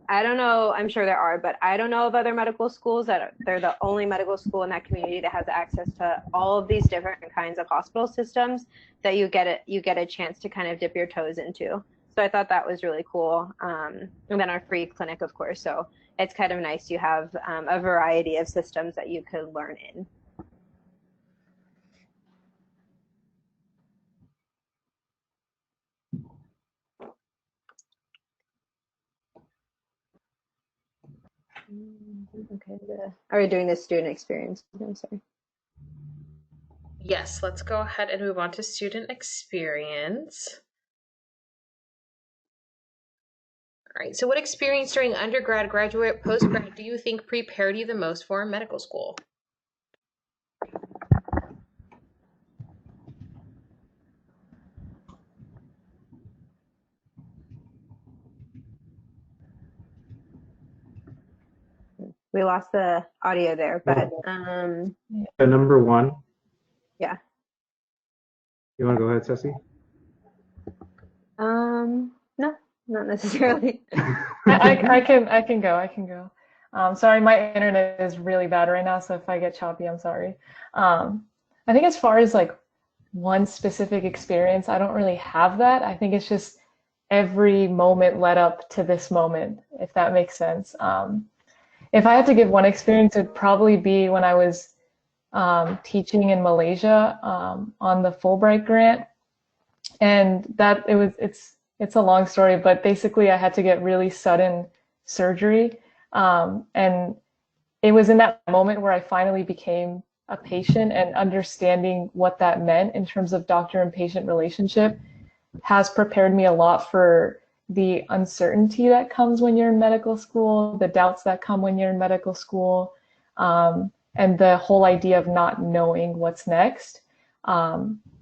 I don't know, I'm sure there are, but I don't know of other medical schools they're the only medical school in that community that has access to all of these different kinds of hospital systems that you get a chance to kind of dip your toes into. So I thought that was really cool. And then our free clinic, of course. So it's kind of nice you have a variety of systems that you could learn in. Okay, are we doing this student experience? I'm sorry. Yes, let's go ahead and move on to student experience. All right, so what experience during undergrad, graduate, postgrad do you think prepared you the most for medical school? We lost the audio there, but number 1. Yeah. You want to go ahead, Ceci? No, not necessarily. I can go. Sorry, my internet is really bad right now, so if I get choppy, I'm sorry. I think as far as like one specific experience, I don't really have that. I think it's just every moment led up to this moment, if that makes sense. If I had to give one experience, it'd probably be when I was teaching in Malaysia on the Fulbright grant, and that it's a long story, but basically I had to get really sudden surgery, and it was in that moment where I finally became a patient, and understanding what that meant in terms of doctor and patient relationship has prepared me a lot for the uncertainty that comes when you're in medical school, the doubts that come when you're in medical school, and the whole idea of not knowing what's next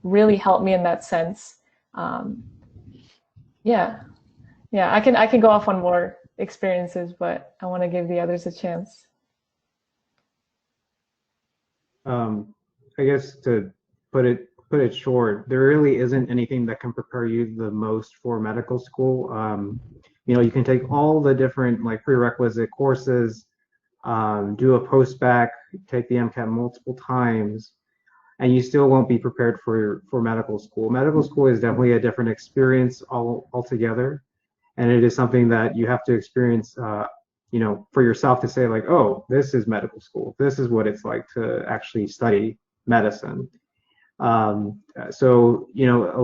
really helped me in that sense. Yeah, I can go off on more experiences, but I want to give the others a chance. I guess to put it put it short, there really isn't anything that can prepare you the most for medical school. You can take all the different like prerequisite courses, do a post-bac, take the MCAT multiple times, and you still won't be prepared for medical school. Medical school is definitely a different experience altogether, and it is something that you have to experience, for yourself to say like, oh, this is medical school. This is what it's like to actually study medicine. A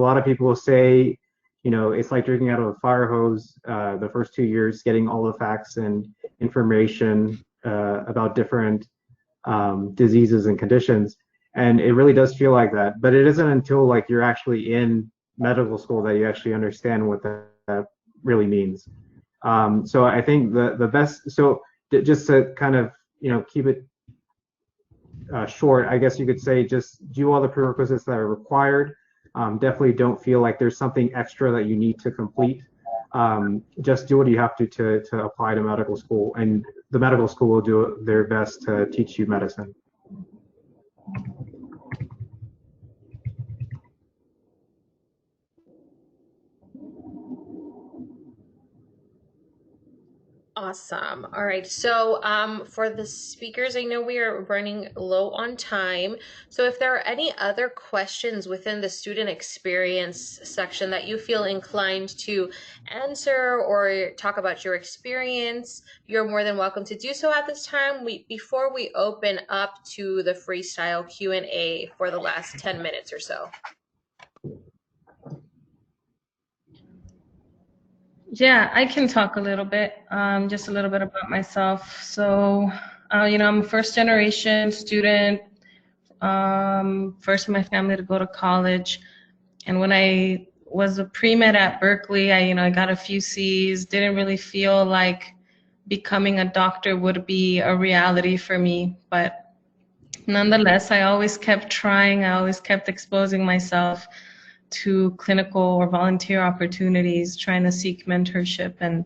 lot of people will say, it's like drinking out of a fire hose. The first 2 years, getting all the facts and information about different diseases and conditions, and it really does feel like that. But it isn't until like you're actually in medical school that you actually understand what that really means. So I think the best. So just to kind of keep it short, I guess you could say just do all the prerequisites that are required. Definitely don't feel like there's something extra that you need to complete. Just do what you have to apply to medical school, and the medical school will do their best to teach you medicine. Awesome. All right. So for the speakers, I know we are running low on time. So if there are any other questions within the student experience section that you feel inclined to answer or talk about your experience, you're more than welcome to do so at this time. Before we open up to the freestyle Q&A for the last 10 minutes or so. Yeah, I can talk a little bit, just a little bit about myself. So, I'm a first generation student, first in my family to go to college. And when I was a pre-med at Berkeley, I got a few C's, didn't really feel like becoming a doctor would be a reality for me. But nonetheless, I always kept trying, I always kept exposing myself to clinical or volunteer opportunities, trying to seek mentorship and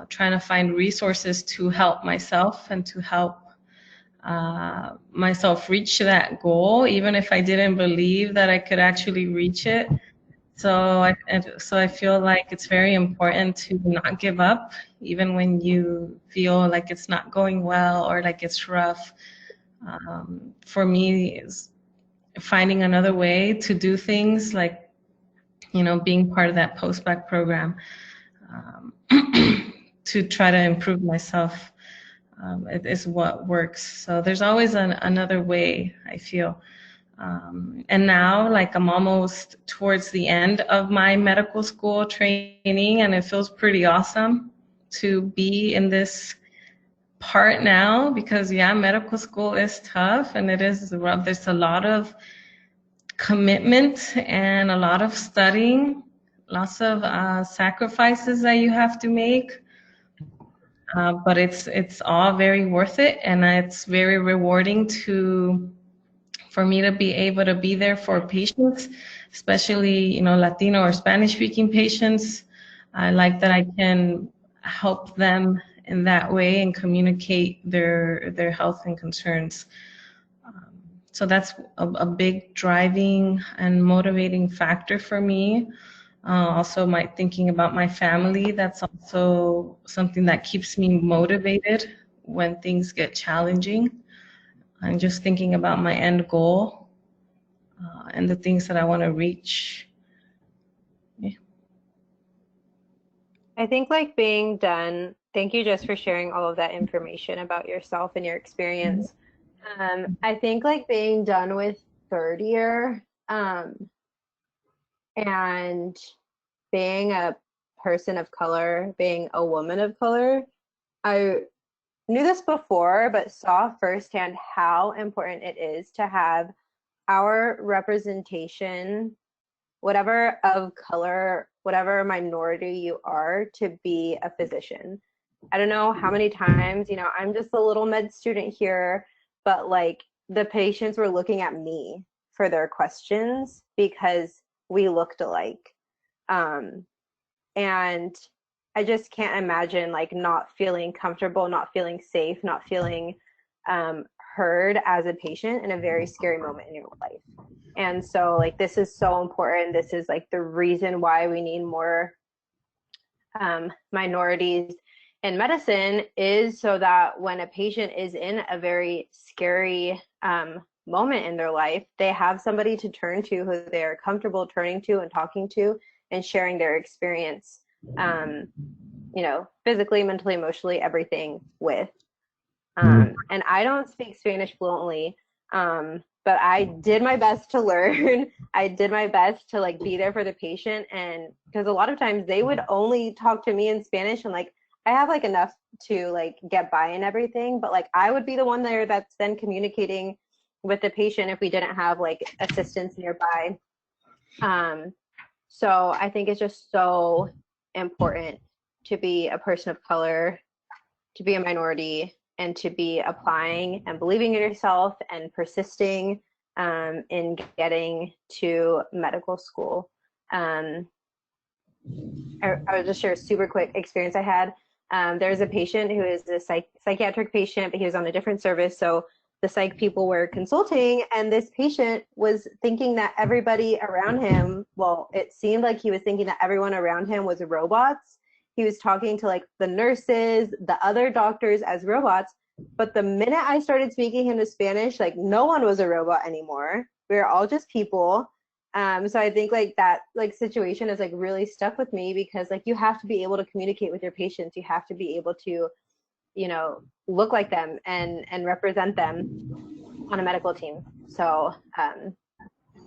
trying to find resources to help myself and to help myself reach that goal, even if I didn't believe that I could actually reach it. So I feel like it's very important to not give up, even when you feel like it's not going well or like it's rough. For me, is finding another way to do things, like being part of that post-bac program, to try to improve myself. It is what works. So there's always another way, I feel. And now, like, I'm almost towards the end of my medical school training, and it feels pretty awesome to be in this part now, because medical school is tough and it is rough. There's a lot of commitment and a lot of studying, lots of sacrifices that you have to make, but it's all very worth it, and it's very rewarding for me to be able to be there for patients, especially Latino or Spanish speaking patients. I like that I can help them in that way and communicate their health and concerns. So that's a big driving and motivating factor for me. Also, thinking about my family, that's also something that keeps me motivated when things get challenging. And just thinking about my end goal and the things that I want to reach. Yeah. I think like being done, thank you just for sharing all of that information about yourself and your experience. I think like being done with third year and being a person of color, being a woman of color, I knew this before, but saw firsthand how important it is to have our representation, whatever of color, whatever minority you are, to be a physician. I don't know how many times, I'm just a little med student here, but like the patients were looking at me for their questions because we looked alike. And I just can't imagine like not feeling comfortable, not feeling safe, not feeling heard as a patient in a very scary moment in your life. And so like this is so important. This is like the reason why we need more minorities in medicine, is so that when a patient is in a very scary moment in their life, they have somebody to turn to who they are comfortable turning to and talking to and sharing their experience, you know, physically, mentally, emotionally, everything with. And I don't speak Spanish fluently, but I did my best to learn. I did my best to like be there for the patient, and because a lot of times they would only talk to me in Spanish, and like I have like enough to like get by and everything, but like I would be the one there that's then communicating with the patient if we didn't have like assistants nearby. So I think it's just so important to be a person of color, to be a minority, and to be applying and believing in yourself and persisting in getting to medical school. I would just share a super quick experience I had. There's a patient who is a psychiatric patient, but he was on a different service. So the psych people were consulting, and this patient was thinking that everybody around him, well, it seemed like he was thinking that everyone around him was robots. He was talking to like the nurses, the other doctors as robots. But the minute I started speaking him to Spanish, like no one was a robot anymore. We were all just people. So I think like that like situation is like really stuck with me, because like you have to be able to communicate with your patients. You have to be able to, you know, look like them and represent them on a medical team. So I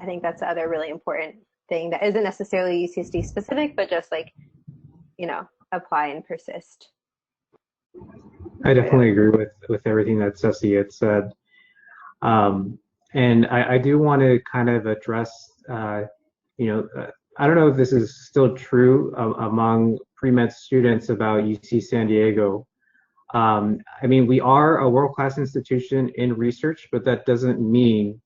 think that's the other really important thing that isn't necessarily UCSD specific, but just like, you know, apply and persist. I definitely agree with everything that Ceci had said. And I do want to kind of address, you know, I don't know if this is still true among pre-med students about UC San Diego. I mean, we are a world-class institution in research, but that doesn't mean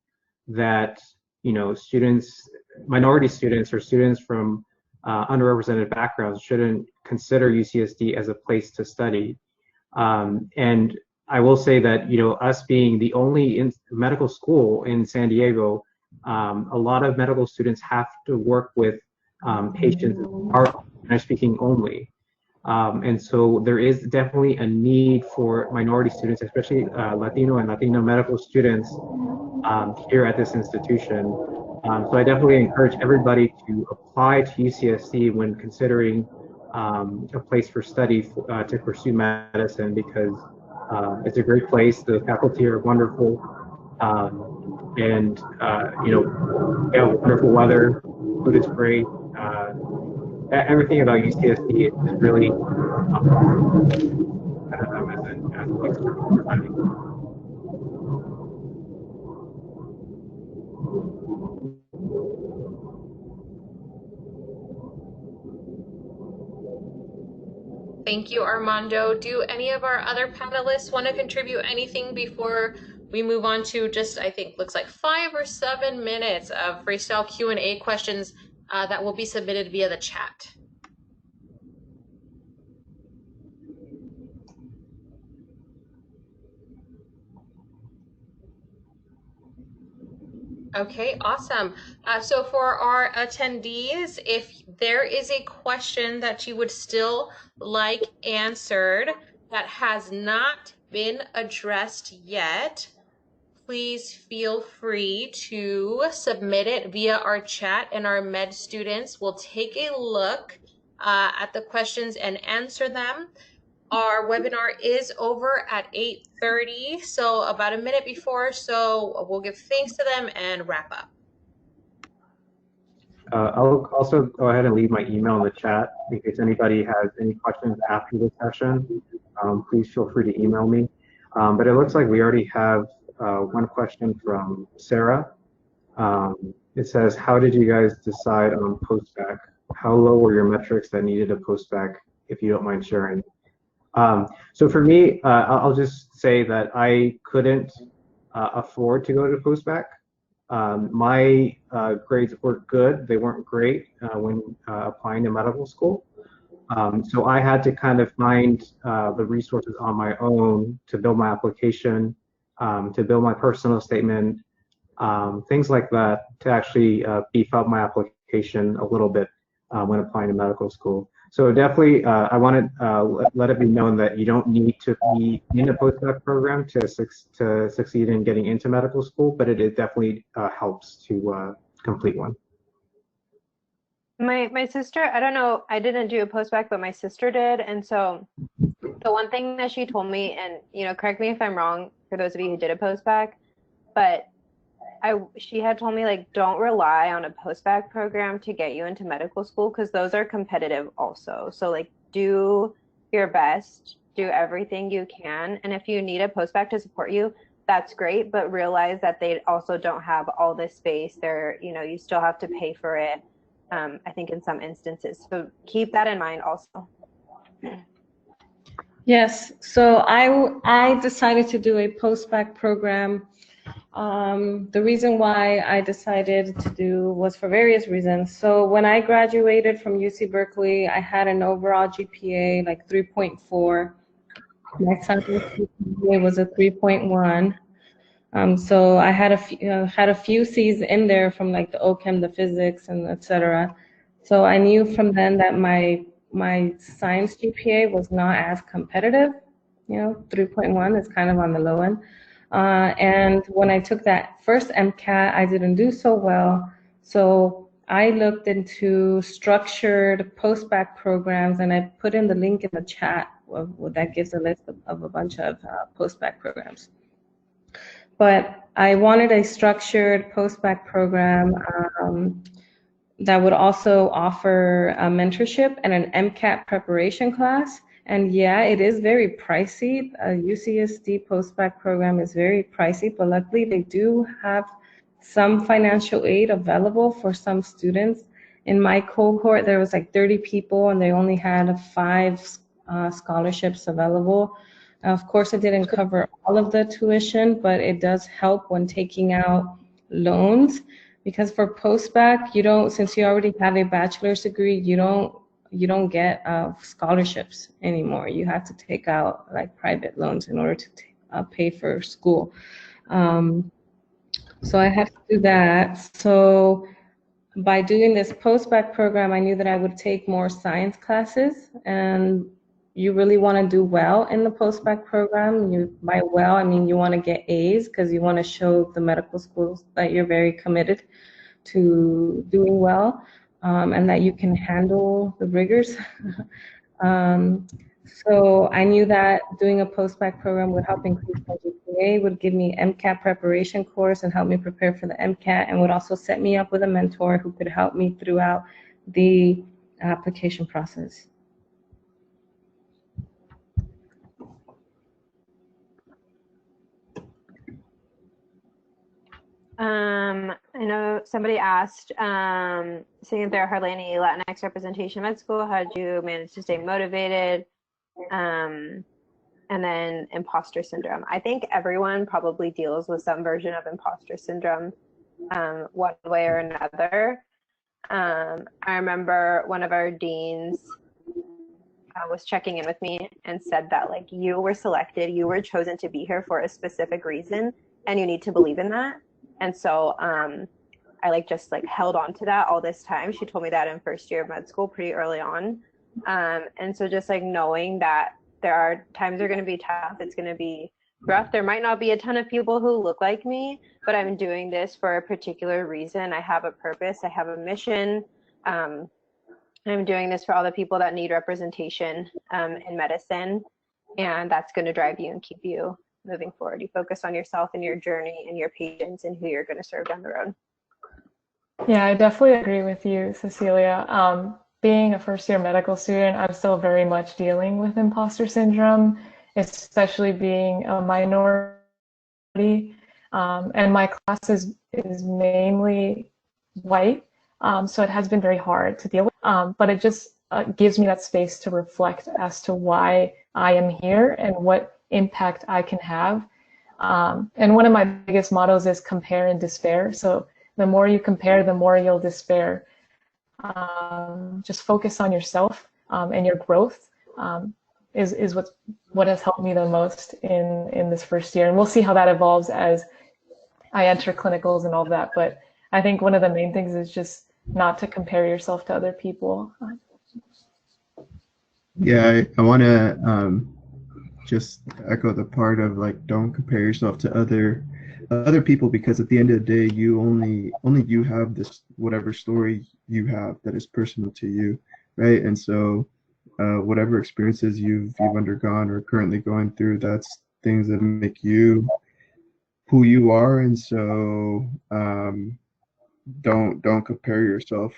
that, you know, students, minority students or students from underrepresented backgrounds shouldn't consider UCSD as a place to study. And I will say that, you know, us being the only medical school in San Diego, a lot of medical students have to work with patients who are Spanish speaking only. And so there is definitely a need for minority students, especially Latino and Latino medical students here at this institution. So I definitely encourage everybody to apply to UCSD when considering a place for study to pursue medicine, because it's a great place. The faculty are wonderful, and you know, we have wonderful weather. Food is great. Everything about UCSD is really as a place for study. Thank you, Armando. Do any of our other panelists want to contribute anything before we move on to just, I think, looks like 5 or 7 minutes of freestyle Q&A questions that will be submitted via the chat? Okay, awesome. So for our attendees, if there is a question that you would still like answered that has not been addressed yet, please feel free to submit it via our chat, and our med students will take a look at the questions and answer them. Our webinar is over at 8:30, so about a minute before, so we'll give thanks to them and wrap up. I'll also go ahead and leave my email in the chat in case anybody has any questions after the session. Please feel free to email me. But it looks like we already have one question from Sarah. It says, how did you guys decide on post-bac? How low were your metrics that needed a post-bac, if you don't mind sharing? So for me, I'll just say that I couldn't afford to go to post-bac. My grades were good. They weren't great when applying to medical school. So I had to kind of find the resources on my own to build my application, to build my personal statement, things like that to actually beef up my application a little bit when applying to medical school. So definitely, I want to let it be known that you don't need to be in a postdoc program to succeed in getting into medical school, but it definitely helps to complete one. My sister, I don't know, I didn't do a postbac, but my sister did. And so the one thing that she told me, and correct me if I'm wrong for those of you who did a postbac, but she had told me, like, don't rely on a postbac program to get you into medical school, because those are competitive also. So like, do your best, do everything you can, and if you need a postbac to support you, that's great, but realize that they also don't have all this space. You still have to pay for it, I think, in some instances. So keep that in mind also. Yes, so I decided to do a postbac program. The reason why I decided to do was for various reasons. So when I graduated from UC Berkeley, I had an overall GPA like 3.4. My Southwest GPA was a 3.1. So I had a few C's in there from like the OChem, the physics, and etc. So I knew from then that my science GPA was not as competitive. 3.1 is kind of on the low end. And when I took that first MCAT, I didn't do so well. So I looked into structured postbac programs, and I put in the link in the chat that gives a list of a bunch of postbac programs. But I wanted a structured postbac program that would also offer a mentorship and an MCAT preparation class. And yeah, it is very pricey. A UCSD postbac program is very pricey, but luckily they do have some financial aid available for some students. In my cohort, there was like 30 people, and they only had 5 scholarships available. Of course, it didn't cover all of the tuition, but it does help when taking out loans, because for postbac, since you already have a bachelor's degree, you don't get scholarships anymore. You have to take out like private loans in order to pay for school. So I had to do that. So by doing this postbac program, I knew that I would take more science classes, and you really want to do well in the postbac program. By well, I mean you want to get A's, because you want to show the medical schools that you're very committed to doing well, and that you can handle the rigors. So I knew that doing a postbac program would help increase my GPA, would give me MCAT preparation course and help me prepare for the MCAT, and would also set me up with a mentor who could help me throughout the application process. I know somebody asked, seeing if there are hardly any Latinx representation in med school, how did you manage to stay motivated? And then imposter syndrome. I think everyone probably deals with some version of imposter syndrome, one way or another. I remember one of our deans was checking in with me and said that, like, you were selected, you were chosen to be here for a specific reason, and you need to believe in that. And so I just held on to that all this time. She told me that in first year of med school pretty early on. And so just knowing that there are times are going to be tough, it's going to be rough. There might not be a ton of people who look like me, but I'm doing this for a particular reason. I have a purpose, I have a mission. I'm doing this for all the people that need representation in medicine, and that's going to drive you and keep you moving forward. You focus on yourself and your journey and your patients and who you're going to serve down the road. Yeah, I definitely agree with you, Cecilia. Being a first-year medical student, I'm still very much dealing with imposter syndrome, especially being a minority. And my class is mainly white, so it has been very hard to deal with. But it just gives me that space to reflect as to why I am here and what impact I can have. And one of my biggest mottos is compare and despair. So the more you compare, the more you'll despair. Just focus on yourself and your growth is what has helped me the most in this first year. And we'll see how that evolves as I enter clinicals and all of that. But I think one of the main things is just not to compare yourself to other people. Yeah, I want to just echo the part of like don't compare yourself to other people, because at the end of the day you only you have this whatever story you have that is personal to you, right? And so whatever experiences you've undergone or currently going through, that's things that make you who you are. And so don't compare yourself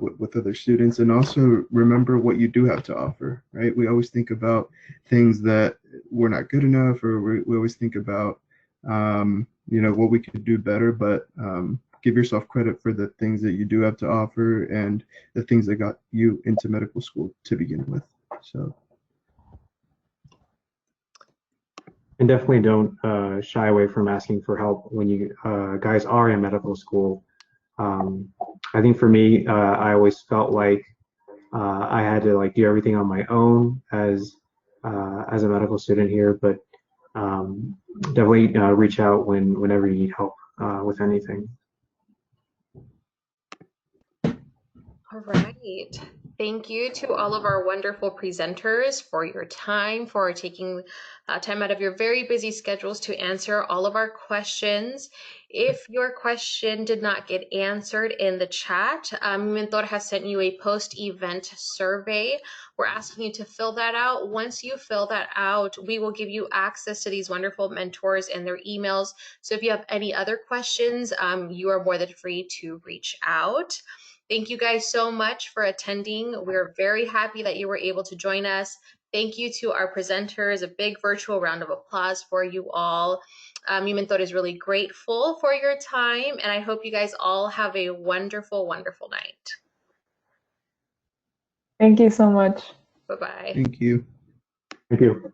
with other students, and also remember what you do have to offer, right? We always think about things that we're not good enough, or we always think about what we could do better, but give yourself credit for the things that you do have to offer and the things that got you into medical school to begin with. So And definitely don't shy away from asking for help when you guys are in medical school. I think for me, I always felt like I had to like do everything on my own as a medical student here, but definitely reach out whenever you need help with anything. All right. Thank you to all of our wonderful presenters for your time, for taking time out of your very busy schedules to answer all of our questions. If your question did not get answered in the chat, MiMentor has sent you a post-event survey. We're asking you to fill that out. Once you fill that out, we will give you access to these wonderful mentors and their emails. So if you have any other questions, you are more than free to reach out. Thank you guys so much for attending. We're very happy that you were able to join us. Thank you to our presenters. A big virtual round of applause for you all. MiMentor is really grateful for your time, and I hope you guys all have a wonderful, wonderful night. Thank you so much. Bye-bye. thank you. Thank you.